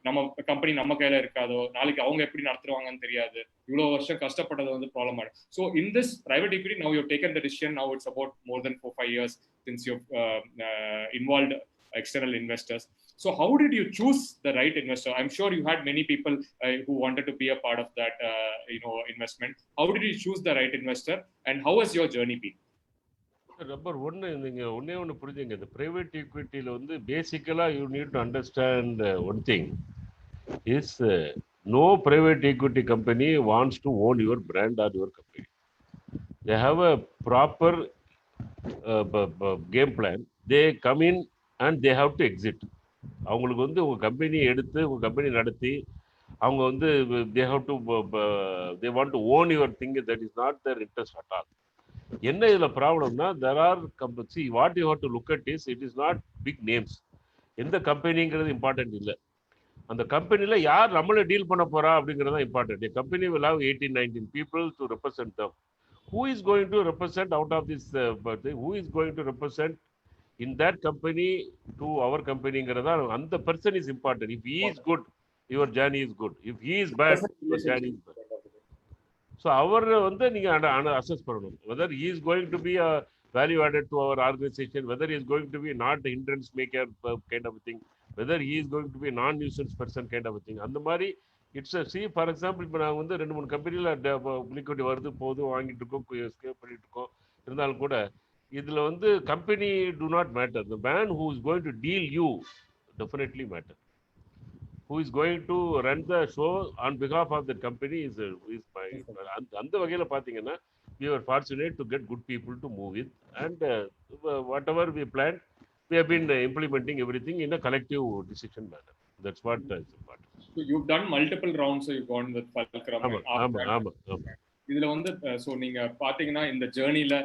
நம்ம கம்பெனி நம்ம கையில இருக்காதோ, நாளைக்கு அவங்க எப்படி நடத்துவாங்கன்னு தெரியாது, இவ்வளவு வருஷம் கஷ்டப்பட்டது வந்து ப்ராப்ளம் ஆகும். So in this private equity, now you've taken the decision. Now it's about more than 4-5 years since you've involved external investors. So how did you choose the right investor? I'm sure you had many people who wanted to be a part of that investment. How did you choose the right investor, and how has your journey been? Number ஒன்று, நீங்கள் ஒன்று புரிஞ்சுங்க. இந்த private ஈக்விட்டியில் வந்து பேசிக்கலாக you need to understand one thing is no private equity company wants to own your brand or your company. They have a proper game plan. They come in and they have to exit. அவங்களுக்கு வந்து உங்கள் company எடுத்து உங்கள் company நடத்தி அவங்க வந்து they want to own your thing. That is not their interest at all. என்ன இதில் ப்ராப்ளம்னா, there are see what you have to look at is it is not big names. எந்த கம்பெனிங்கிறது இம்பார்ட்டன்ட் இல்லை. அந்த கம்பெனியில் யார் நம்மளை டீல் பண்ண போகிறா அப்படிங்கிறது தான் important. A company will have 18-19 people to represent them. Who is going to represent out of this who is going to represent in that company to our companyங்கிறதா அந்த person is important. If he is good, your journey is good. If he is bad, your journey is bad. So அவர் வந்து நீங்கள் assess பண்ணணும் whether he is going to be a value added to our organization, whether he is going to be not a hindrance maker kind of a thing, whether he is going to be a non-nuisance person kind of a thing. அந்த மாதிரி it's see for example, இப்போ நாங்கள் வந்து 2-3 கம்பெனியில் லிக்விட்டி வருது போது வாங்கிட்டு இருக்கோம், ஸ்கேப் பண்ணிட்டு இருக்கோம். இருந்தாலும் கூட இதில் வந்து company do not matter. The man who is going to deal you definitely matter. Who is going to run the show on behalf of the company is my அந்த வகையில் பார்த்தீங்கன்னா we were fortunate to get good people to move with, and whatever we planned, we have been implementing everything in a collective decision manner. That's what is important. So you've done multiple rounds. So you've gone with Falkram. இதுல வந்து so நீங்க பாத்தீங்கன்னா இந்த ஜர்னில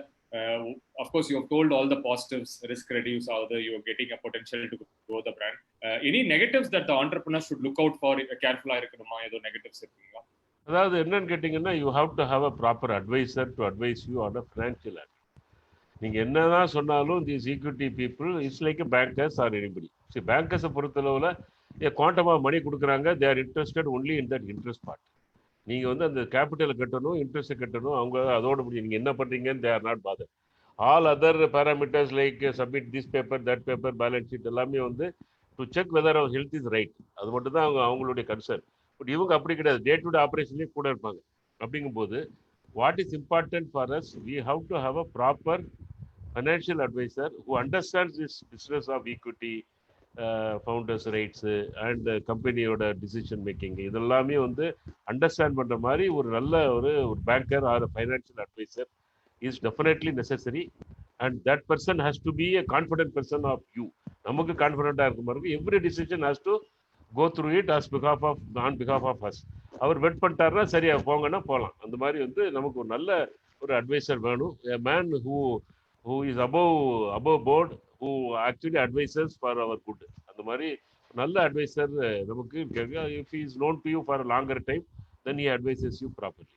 of course you have told all the positives, risk reduce, how you are getting a potential to grow the brand. Any negatives that the entrepreneur should look out for? Careful ஆ இருக்கணுமா? ஏதோ negatives இருக்குங்களா? அதாவது என்னன்னு கேட்டிங்கன்னா, you have to have a proper advisor to advise you on a financial aspect. நீங்கள் என்னதான் சொன்னாலும் these equity people is like a bankers or anybody. See, bankers பொறுத்தளவில் குவாண்டமாக மணி கொடுக்குறாங்க. they are interested only in that interest part. நீங்கள் வந்து அந்த கேபிட்டலை கட்டணும், இன்ட்ரெஸ்ட்டை கட்டணும், அவங்க அதோட முடியும். நீங்கள் என்ன பண்ணுறீங்கன்னு they are not bothered. All other parameters like submit this paper, that paper, balance sheet எல்லாமே வந்து to check whether our health is right. அது மட்டும் தான் அவங்களுடைய கன்சர்ன். பட் இவங்க அப்படி கிடையாது. டே டு டே ஆப்ரேஷன்லேயே கூட இருப்பாங்க. அப்படிங்கும்போது what is important for us, we have to have a proper financial advisor who understands this business of equity, founders rights and கம்பெனியோட decision making இதெல்லாமே வந்து அண்டர்ஸ்டாண்ட் பண்ணுற மாதிரி ஒரு நல்ல ஒரு banker or financial advisor is definitely necessary, and that person has to be a confident person of you. நமக்கு கான்ஃபிடென்ட்டாக இருக்க மாதிரி every decision has to go through it on behalf of us. அவர் வெட் பண்ணிட்டாருன்னா சரியா போங்கன்னா போகலாம். அந்த மாதிரி வந்து நமக்கு ஒரு நல்ல ஒரு அட்வைசர் வேணும். a man who is above board, who actually advises for our good. அந்த மாதிரி நல்ல அட்வைசர் நமக்கு if he is known to you for a longer time, then he advises you properly.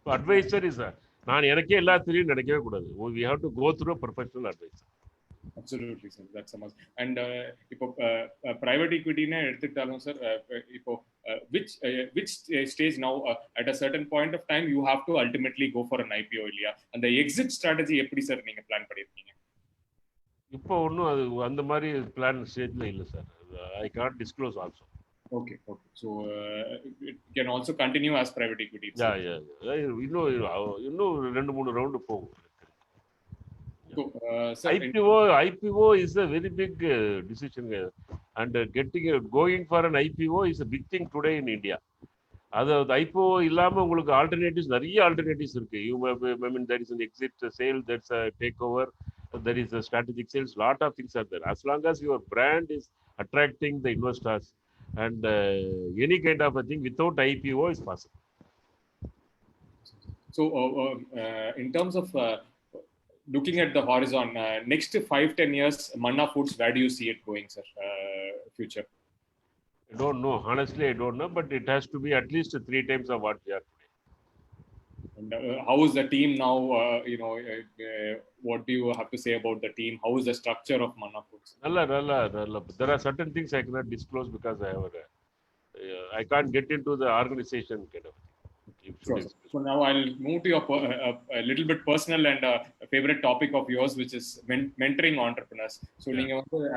Advisor is நான் எனக்கே எல்லாத்திலையும் நினைக்கவே கூடாது. we have to go through a professional advisor. Absolutely, sir. That's a must. And இப்போ private equity னே எடுத்துக்கிட்டாலும் sir, இப்போ which stage now at a certain point of time you have to ultimately go for an IPO இல்லையா? அந்த exit strategy எப்படி sir நீங்க plan பண்ணிருக்கீங்க? இப்போ ஒன்றும் அது அந்த மாதிரி பிளான் ஸ்டேஜ்ல இல்லை sir. I can't disclose also. Okay. So it can also continue as private equity. இன்னும் 2-3 ரவுண்டு போகும். So, sir, IPO is a very big decision, and going for an IPO is a big thing today in India. அதாவது IPO இல்லாம உங்களுக்கு நிறைய alternatives இருக்கு. I mean, there is an exit sale, there's a takeover, there is a strategic sales, lot of things are there. As long as your brand is attracting the investors, and any kind of a thing without IPO is possible. So in terms of looking at the horizon, next 5-10 years, Manna Foods, where do you see it going, sir? Future? I don't know. Honestly, I don't know, but it has to be at least 3 times of what we are today. And how is the team now? What do you have to say about the team? How is the structure of Manna Foods? There are certain things I cannot disclose because I can't get into the organization kind of. Sure. So now I'll move to a little bit personal and a favorite topic of yours, which is mentoring entrepreneurs. So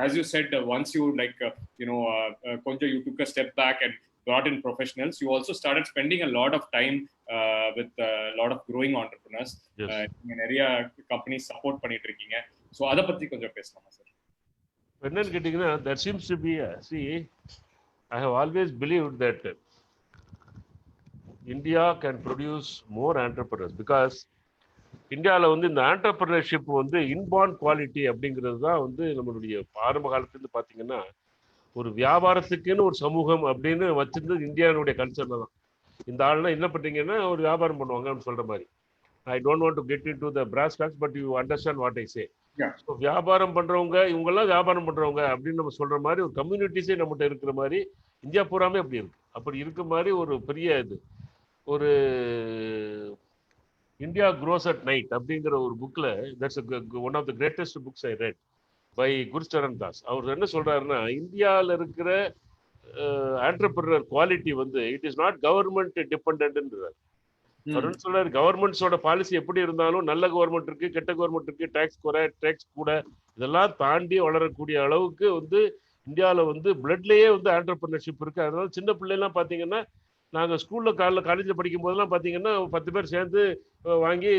as you said, once you Konja, you took a step back and brought in professionals. You also started spending a lot of time with a lot of growing entrepreneurs. Yes. In area companies support பண்ணிட்டு இருக்கீங்க. So அத பத்தி கொஞ்சம் பேசலாமா sir? என்னன்னு கேட்டீங்கன்னா, there seems to be I have always believed that India can produce more entrepreneurs because இந்தியாவில் வந்து இந்த ஆண்டர்பிரினர்ஷிப் வந்து இன்பார்ன் குவாலிட்டி அப்படிங்கிறது தான் வந்து நம்மளுடைய ஆரம்ப காலத்துலேருந்து பார்த்தீங்கன்னா ஒரு வியாபாரத்துக்குன்னு ஒரு சமூகம் அப்படின்னு வச்சிருந்தது இந்தியாவுடைய கல்ச்சர்ல தான். இந்த ஆள்னா என்ன பண்ணுறீங்கன்னா ஒரு வியாபாரம் பண்ணுவாங்கன்னு சொல்கிற மாதிரி. I don't want to get into the brass tacks, but you understand what I say. So வியாபாரம் பண்ணுறவங்க இவங்கெல்லாம் வியாபாரம் பண்ணுறவங்க அப்படின்னு நம்ம சொல்கிற மாதிரி ஒரு கம்யூனிட்டிஸே நம்மகிட்ட இருக்கிற மாதிரி இந்தியா பூராமே அப்படி இருக்கு. அப்படி இருக்க மாதிரி ஒரு பெரிய ஒரு இந்தியா க்ரோஸ் அட் நைட் அப்படிங்கிற ஒரு புக்கில், that's one of the greatest books I read by Gurcharan Das. அவர் என்ன சொல்றாருன்னா, இந்தியாவில் இருக்கிற ஆண்டர்பிரினர் குவாலிட்டி வந்து இட் இஸ் நாட் கவர்மெண்ட் டிபெண்டன்ட்ன்றார். அவர் என்ன சொல்றாரு, கவர்மெண்ட்ஸோட பாலிசி எப்படி இருந்தாலும் நல்ல கவர்மெண்ட் இருக்கு, கெட்ட கவர்மெண்ட் இருக்கு, டேக்ஸ் குறை, டேக்ஸ் கூட, இதெல்லாம் தாண்டி வளரக்கூடிய அளவுக்கு வந்து இந்தியாவில் வந்து பிளட்லேயே வந்து ஆண்டர்பிரினர்ஷிப் இருக்கு. அதனால சின்ன பிள்ளைலாம் பார்த்தீங்கன்னா, நாங்கள் ஸ்கூலில் காலேஜில் படிக்கும் போதெல்லாம் பார்த்தீங்கன்னா 10 பேர் சேர்ந்து வாங்கி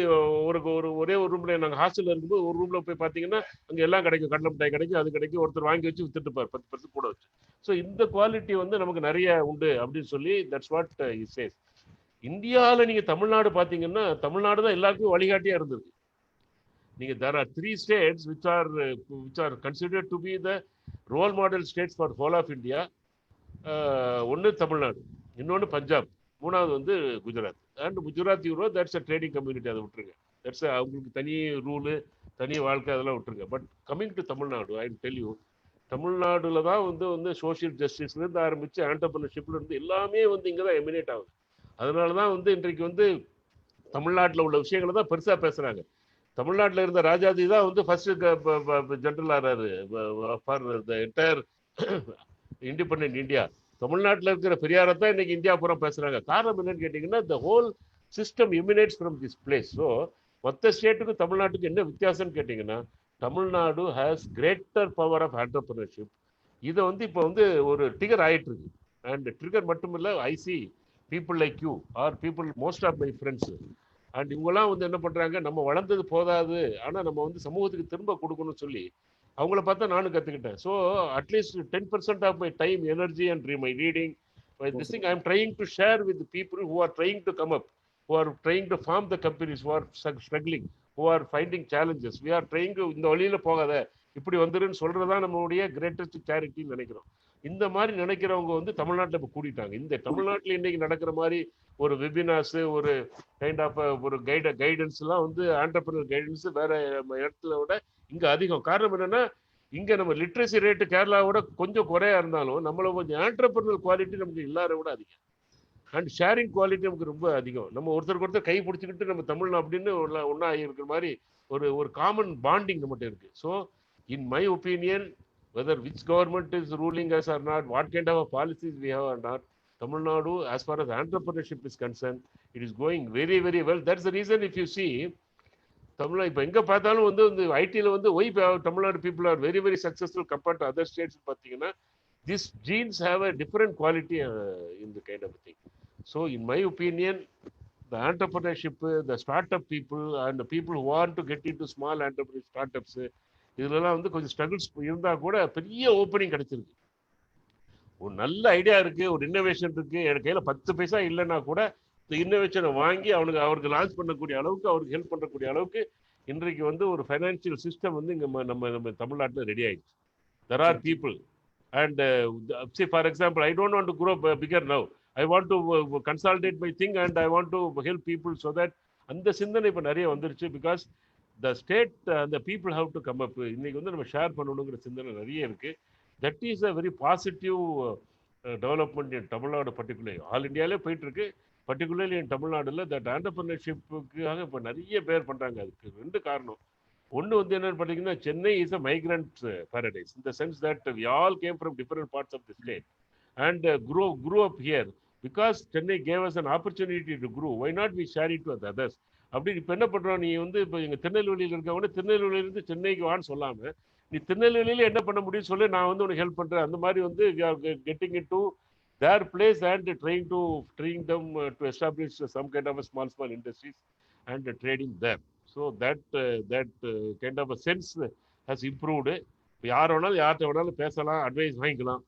ஒரே ஒரு ரூமில், நாங்கள் ஹாஸ்டலில் இருக்கும்போது ஒரு ரூமில் போய் பார்த்தீங்கன்னா அங்கே எல்லாம் கிடைக்கும், கடலை மிட்டாய் கிடைக்கும், அது கிடைக்கும், ஒருத்தர் வாங்கி வச்சு வித்துட்டுப்பார் 10% கூட வச்சு. ஸோ இந்த குவாலிட்டி வந்து நமக்கு நிறைய உண்டு அப்படின்னு சொல்லி தட்ஸ் வாட் இ சேஸ். இந்தியாவில் நீங்கள் தமிழ்நாடு பார்த்தீங்கன்னா, தமிழ்நாடு தான் எல்லாருக்கும் வழிகாட்டியாக இருந்திருக்கு. நீங்கள் there are 3 states which are considered to be the role model states for whole of India. ஒன்று தமிழ்நாடு, இன்னொன்று பஞ்சாப், மூணாவது வந்து Gujarat. And Gujarat that's a trading community, அதை விட்டுருங்க. தட்ஸ் அவங்களுக்கு தனி ரூலு, தனி வாழ்க்கை, அதெல்லாம் விட்டுருங்க. But coming to Tamil Nadu, I tell you, தமிழ்நாடுல தான் வந்து சோஷியல் ஜஸ்டிஸ்லேருந்து ஆரம்பித்து ஆண்டர்பிரினர்ஷிப்லேருந்து எல்லாமே வந்து இங்கே தான் எமினேட் ஆகுது. அதனால தான் வந்து இன்றைக்கு வந்து தமிழ்நாட்டில் உள்ள விஷயங்களை தான் பெருசாக பேசுகிறாங்க. தமிழ்நாட்டில் இருந்த ராஜாஜி தான் வந்து ஃபர்ஸ்ட் ஜெனரல் ஆறாரு for the entire independent India. தமிழ்நாட்டில் இருக்கிற பெரியாரை தான் இன்னைக்கு இந்தியா பூரா பேசுறாங்க. காரணம் என்னன்னு கேட்டீங்கன்னா, the whole system emanates from this place. So மொத்த ஸ்டேட்டுக்கும் தமிழ்நாட்டுக்கு என்ன வித்தியாசம்னு கேட்டீங்கன்னா, Tamil Nadu has greater power of entrepreneurship. இதை வந்து இப்போ வந்து ஒரு ட்ரிகர் ஆயிட்டு இருக்கு. அண்ட் ட்ரிகர் மட்டும் இல்லை, I see people like you are people, most of my friends and இவங்கெல்லாம் வந்து என்ன பண்றாங்க, நம்ம வளர்ந்தது போதாது, ஆனால் நம்ம வந்து சமூகத்துக்கு திரும்ப கொடுக்கணும்னு சொல்லி அவங்கள பார்த்தா நானும் கற்றுக்கிட்டேன். So at least 10% of my time, energy and my reading, this thing I am trying to share with people who are trying to come up, who are trying to form the companies, who are struggling, who are finding challenges. We are trying to, இந்த வழியில் போகாத, இப்படி வந்துருன்னு சொல்றதா நம்மளுடைய greatest சேரிட்டின்னு நினைக்கிறோம். இந்த மாதிரி நினைக்கிறவங்க வந்து தமிழ்நாட்டில் இப்போ கூட்டிட்டாங்க. இந்த தமிழ்நாட்டில் இன்னைக்கு நடக்கிற மாதிரி ஒரு வெபினார்ஸ், ஒரு கைண்ட் ஆஃப் ஒரு கைடன்ஸ்லாம் வந்து ஆண்டர்பிரினர் கைடன்ஸ் வேற இடத்துல விட இங்கே அதிகம். காரணம் என்னன்னா, இங்கே நம்ம லிட்ரஸி ரேட்டு கேரளாவோட கொஞ்சம் குறையா இருந்தாலும் நம்மள கொஞ்சம் ஆண்டர்பிரினர் குவாலிட்டி நமக்கு எல்லாரை விட அதிகம். அண்ட் ஷேரிங் குவாலிட்டி நமக்கு ரொம்ப அதிகம். நம்ம ஒருத்தருக்கு ஒருத்தர் கை பிடிச்சிக்கிட்டு நம்ம தமிழ் அப்படின்னு ஒன்றா இருக்கிற மாதிரி ஒரு காமன் பாண்டிங் நம்மகிட்ட இருக்கு. So in my opinion, whether which government is ruling us or not, what kind of policies we have or not, Tamil Nadu, as far as entrepreneurship is concerned, it is going very, very well. That's the reason if you see, Tamil Nadu இப்போ எங்கே பார்த்தாலும் வந்து இந்த ஐடியில் வந்து why Tamil Nadu people are very very successful compared to other states பார்த்தீங்கன்னா, this genes have a different quality in the kind of thing. So in my opinion, the entrepreneurship, the startup people and the people who want to get into small entrepreneur startups, இதெல்லாம் வந்து கொஞ்சம் struggles இருந்தால் கூட பெரிய opening கிடைச்சிருக்கு. ஒரு நல்ல idea இருக்கு, ஒரு இன்னோவேஷன் இருக்கு, என் கையில் 10 பைசா இல்லைன்னா கூட இந்த இன்னோவேஷனை வாங்கி அவருக்கு லான்ச் பண்ணக்கூடிய அளவுக்கு, அவருக்கு ஹெல்ப் பண்ணக்கூடிய அளவுக்கு இன்றைக்கு வந்து ஒரு ஃபைனான்சியல் சிஸ்டம் வந்து இங்கே நம்ம தமிழ்நாட்டில் ரெடி ஆயிடுச்சு. There are people and say for example, I don't want to grow bigger now. I want to consolidate my thing and I want to help people so that அந்த சிந்தனை இப்போ நிறைய வந்துருச்சு. பிகாஸ் த ஸ்டேட் அந்த people how to come up. இன்னைக்கு வந்து நம்ம share பண்ணணுங்கிற சிந்தனை நிறைய இருக்கு. That is a very positive development in Tamil Nadu particular. All இண்டியாவிலே போயிட்டு இருக்கு, பர்டிகுலர்லி இன் தமிழ்நாடுல தட் ஆண்டர்பிரினர்ஷிப்புக்காக இப்போ நிறைய பேர் பண்ணுறாங்க. அதுக்கு 2 காரணம். ஒன்று வந்து என்னன்னு பார்த்தீங்கன்னா, Chennai is a migrant paradise in the sense that we all came from different parts of the state and grew up here because Chennai gave us an opportunity to grow. Why not we share it with others? அப்படி இப்போ என்ன பண்ணுறோம், நீ வந்து இப்போ எங்கள் திருநெல்வேலியில் இருக்கவங்க திருநெல்வேலியிலேருந்து சென்னைக்கு வான்னு சொல்லாமல், நீ திருநெல்வேலியில் என்ன பண்ண முடியும்னு சொல்லி நான் வந்து உனக்கு ஹெல்ப் பண்ணுறேன். அந்த மாதிரி வந்து we are getting into their place and trying them to establish some kind of a small industries and trading them. So that kind of a sense has improved. இப்போ யார் வேணாலும் யார்கிட்ட வேணாலும் பேசலாம், அட்வைஸ் வாங்கிக்கலாம்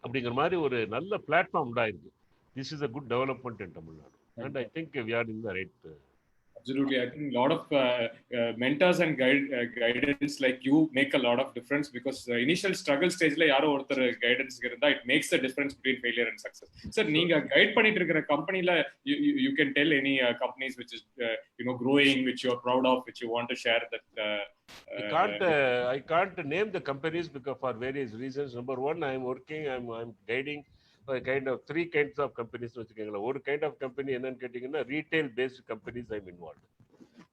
அப்படிங்கிற மாதிரி ஒரு நல்ல பிளாட்ஃபார்ம் உண்டாயிருக்கு. This is a good development in Tamil Nadu and I think we are in the right. Absolutely. I think a lot of mentors and guidance like you make a lot of difference, because the initial struggle stage la yaro orthar guidance irundha, it makes the difference between failure and success. Sir, neenga guide pannit irukra company la you can tell any companies which is growing, which you are proud of, which you want to share that I can't name the companies because for various reasons. Number one, I'm guiding kind of 3 kinds of companies வச்சுக்கீங்களா. ஒரு kind of company என்னன்னு கேட்டீங்கன்னா, retail based companies I'm involved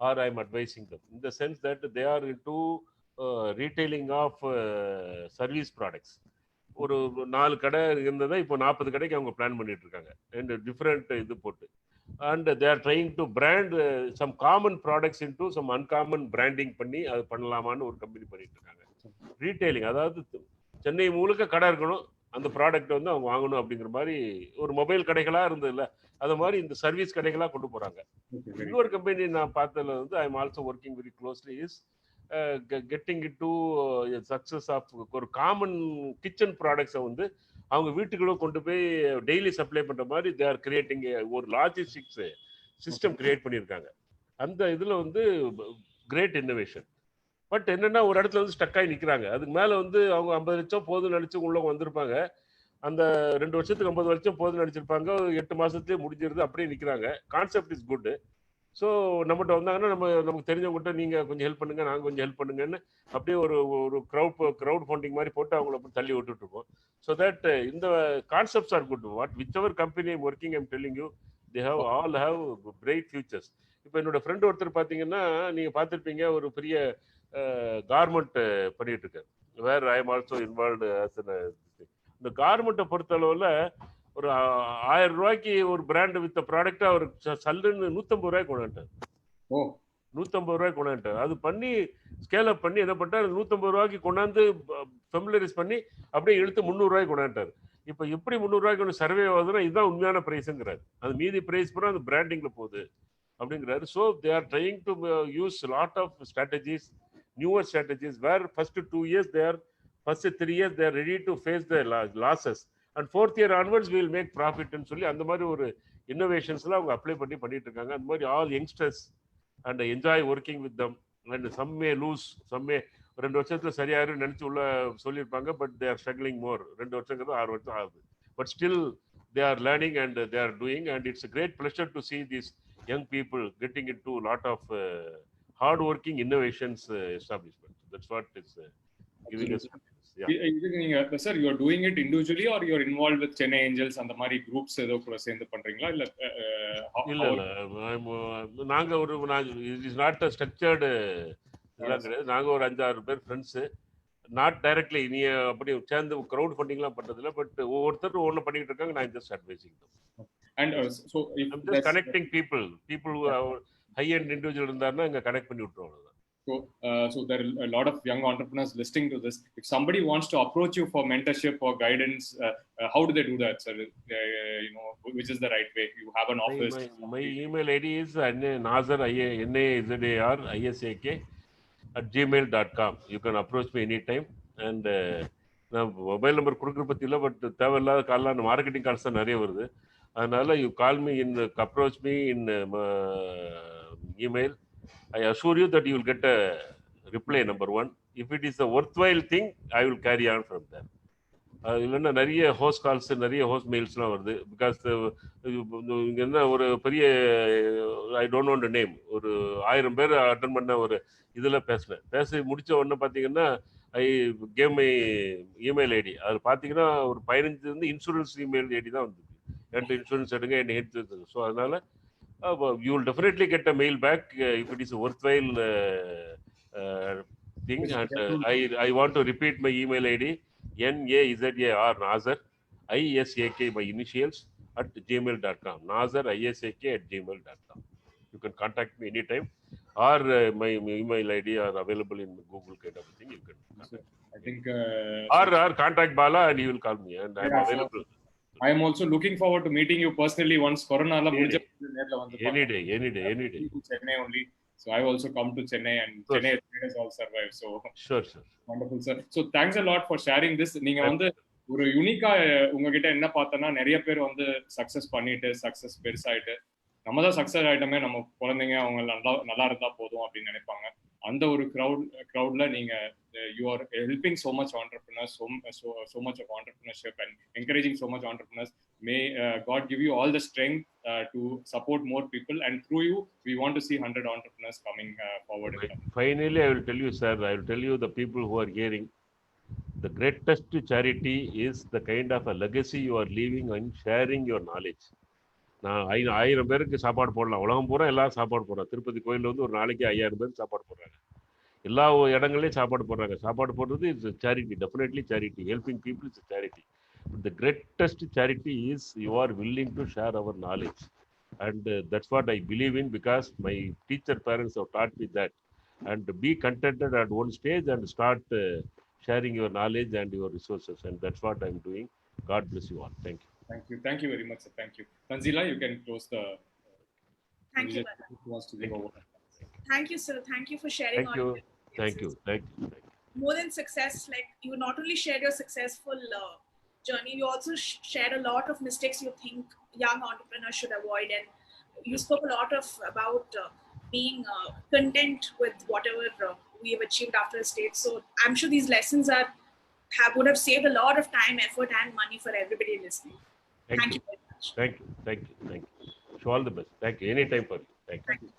or I'm advising them in the sense that they are into retailing of service products. ஒரு 4 கடை இருந்ததை இப்போ 40 கடைக்கு அவங்க பிளான் பண்ணிட்டு இருக்காங்க, அண்ட் டிஃப்ரெண்ட் இது போட்டு. And they are trying to brand some common products into some uncommon branding பண்ணி அது பண்ணலாமான்னு ஒரு கம்பெனி பண்ணிட்டு இருக்காங்க. ரீட்டைலிங், அதாவது சென்னை முழுக்க கடை இருக்கணும், அந்த ப்ராடக்ட் வந்து அவங்க வாங்கணும் அப்படிங்கிற மாதிரி. ஒரு மொபைல் கடைகளா இருந்ததுல அது மாதிரி இந்த சர்வீஸ் கடைகளா கொண்டு போறாங்க. இன்னொரு கம்பெனி நான் பார்த்ததுல வந்து I am also working very closely is getting it to success of ஒரு காமன் கிச்சன் ப்ராடக்ட்ஸை வந்து அவங்க வீட்டுக்குள்ள கொண்டு போய் டெய்லி சப்ளை பண்ற மாதிரி தே ஆர் கிரியேட்டிங் ஒரு லாஜிஸ்டிக்ஸ் சிஸ்டம் கிரியேட் பண்ணியிருக்காங்க. அந்த இதுல வந்து கிரேட் இன்னோவேஷன். பட் என்னன்னா, ஒரு இடத்துல வந்து ஸ்டக் ஆகி நிற்கிறாங்க. அதுக்கு மேலே வந்து அவங்க 50 லட்சம் போதும் நினச்சி உள்ள வந்திருப்பாங்க. அந்த 2 வருஷத்துக்கு 50 லட்சம் போதும் நினச்சிருப்பாங்க. 8 மாதத்துலேயே முடிஞ்சிருது, அப்படியே நிற்கிறாங்க. Concept is good. ஸோ நம்மகிட்ட வந்தாங்கன்னா நமக்கு தெரிஞ்சவங்ககிட்ட நீங்கள் கொஞ்சம் ஹெல்ப் பண்ணுங்க, நாங்கள் கொஞ்சம் ஹெல்ப் பண்ணுங்கன்னு அப்படியே ஒரு க்ரௌட் ஃபண்டிங் மாதிரி போட்டு அவங்கள அப்படி தள்ளி விட்டுட்ருக்கோம். ஸோ தட் இந்த concepts are good. Whichever company I'm working I'm telling you, they all have bright futures. இப்போ என்னோட ஃப்ரெண்ட் ஒருத்தர் பார்த்தீங்கன்னா, நீங்கள் பார்த்துருப்பீங்க, ஒரு பெரிய கார்மெண்ட் பண்ணிட்டு இருக்காரு. வேர் ஐ எம் ஆல்சோ இன்வால்வ்டு. இந்த கார்மெண்ட்டை பொறுத்த அளவில் ஒரு 1000 ரூபாய்க்கு ஒரு பிராண்ட் வித்த ப்ராடக்ட் அவர் சல்லுன்னு 150 ரூபாய்க்கு கொண்டாண்டார். 150 ரூபாய்க்கு கொண்டாண்டார். அது பண்ணி ஸ்கேல் அப் பண்ணி என்ன பண்ணிட்டார், 150 ரூபாய்க்கு கொண்டாந்து ஃபெமிலரைஸ் பண்ணி அப்படியே எடுத்து 300 ரூபாய்க்கு கொண்டாண்டார். இப்போ எப்படி 300 ரூபாய்க்கு ஒன்று சர்வே ஆகுதுன்னா இதுதான் உண்மையான ப்ரைஸுங்கிறாரு. அது மீதி ப்ரைஸ் பூரா அந்த பிராண்டிங்ல போகுது அப்படிங்கிறாரு. So they are trying to use lot of strategies, newer strategies, where first 2 years first 3 years they are ready to face the losses and 4th year onwards we will make profit ன்னு சொல்லி அந்த மாதிரி ஒரு இன்னோவேஷன்ஸ்லாம் அவங்க apply பண்ணிட்டு இருக்காங்க. அந்த மாதிரி all youngsters and enjoy working with them. And some may lose, some may 2 வருஷத்துல சரியாயிரும் நினைச்சு உள்ள சொல்லியிருப்பாங்க. But they are struggling more. 2 வருஷங்கிறது 6 வருஷம் ஆகுது. But still they are learning and they are doing, and it's a great pleasure to see these young people getting into a lot of hard working innovations establishment. That's what is giving us happiness. Sir, you are doing it individually or you are involved with Chennai Angels and the Mari groups ஏதோ கூட சேர்ந்து பண்றீங்களா இல்ல நாங்க ஒரு it is not a structured இதெல்லாம் கிடையாது. நாங்க ஒரு 5-6 பேர் ஃப்ரெண்ட்ஸு, நாட் டைரக்ட்லி நீ அப்படி சேர்ந்து க்ரௌட் ஃபண்டிங்லாம் பண்றதில்ல. பட் ஒவ்வொருத்தரும் ஒன்று பண்ணிட்டு இருக்காங்க. நான் just advising them. And so if I'm just connecting people who have high end individual இருந்தாருன்னா இங்க கனெக்ட் பண்ணி விட்டுருவோம். So there are a lot of young entrepreneurs listening to this. If somebody wants to approach you for mentorship or guidance, how do they do that, sir? Which is the right way? You have an office. My email ID is nazar @gmail.com. You can approach me anytime. And நான் mobile number கொடுக்குற பற்றி இல்லை, but தேவையில்லாத கால்லாம் marketing calls தான் நிறைய வருது. அதனால you call me in approach me in email. I assure you that you will get a reply, number one. If it is a worthwhile thing, I will carry on from there. இல்லைன்னா நிறைய host calls, நிறைய host மெயில்ஸ்லாம் வருது. Because இங்கே என்ன ஒரு பெரிய ஐ don't want name, ஒரு 1000 பேர் அட்டன் பண்ண ஒரு இதில் பேசி முடித்த உடனே பார்த்தீங்கன்னா I came my email ID. அது பார்த்தீங்கன்னா ஒரு 15 இன்சூரன்ஸ் இமெயில் ஐடி தான் வந்து, என்கிட்ட இன்சூரன்ஸ் எடுங்க, என்ன ஹெல்த் எடுத்துங்க. ஸோ அதனால you will definitely get a mail back if it is a worthwhile thing. And I want to repeat my email ID, nazar nazar isak, my initials, @gmail.com. nazar isak @gmail.com. You can contact me anytime, or my email ID are available in Google kind of thing. You can contact. I think or contact Bala and he will call me, and I am available. I am also looking forward to meeting you personally once Corona la mudija nerla vandu. Any day. Chennai only. So I also come to Chennai, and Chennai has all survived. So sure. Wonderful, sir. So thanks a lot for sharing this. நீங்க வந்து ஒரு யூனிக்கா உங்ககிட்ட என்ன பார்த்தனா, நிறைய பேர் வந்து success பண்ணிட்டு சக்சஸ் பெருசாயிட்டு நம்ம தான் சக்சஸ் ஆயிட்டமே, நம்ம குழந்தைங்க அவங்க நல்லா இருந்தா போதும் அப்படின்னு நினைப்பாங்க. அந்த ஒரு crowdல நீங்க you are helping so much entrepreneurs, so much of entrepreneurship and encouraging so much entrepreneurs. May God give you all the strength to support more people, and through you we want to see 100 entrepreneurs coming forward. Finally, I will tell you, sir, I will tell you, the people who are hearing, the greatest charity is the kind of a legacy you are leaving and sharing your knowledge. நான் 1000 பேருக்கு சாப்பாடு போடலாம், உலகம் பூரா எல்லாரும் சாப்பாடு போடுறாங்க. திருப்பதி கோயிலில் வந்து ஒரு நாளைக்கு 5000 பேருக்கு சாப்பாடு போடுறாங்க. எல்லா இடங்கள்லையும் சாப்பாடு போடுறாங்க. சாப்பாடு போடுறது is charity, definitely charity. Helping people is charity. The greatest charity is you are willing to share our knowledge, and that's what I believe in, because my teacher parents have taught me that. And be contented at one stage and start sharing your knowledge and your resources, and that's what I'm doing. God bless you all. Thank you. Thank you very much, sir. Thank you. Tanzila, you can close the. Thank you. Thank you, sir. Thank you for sharing all your experiences. Thank you. More than success, like you not only shared your successful journey, you also shared a lot of mistakes you think young entrepreneurs should avoid, and you spoke a lot about being content with whatever we have achieved after a stage. So I'm sure these lessons would have saved a lot of time, effort, and money for everybody listening. Thank you very much. Thank you. Wish you all the best. Thank you. Anytime for you. Thank you.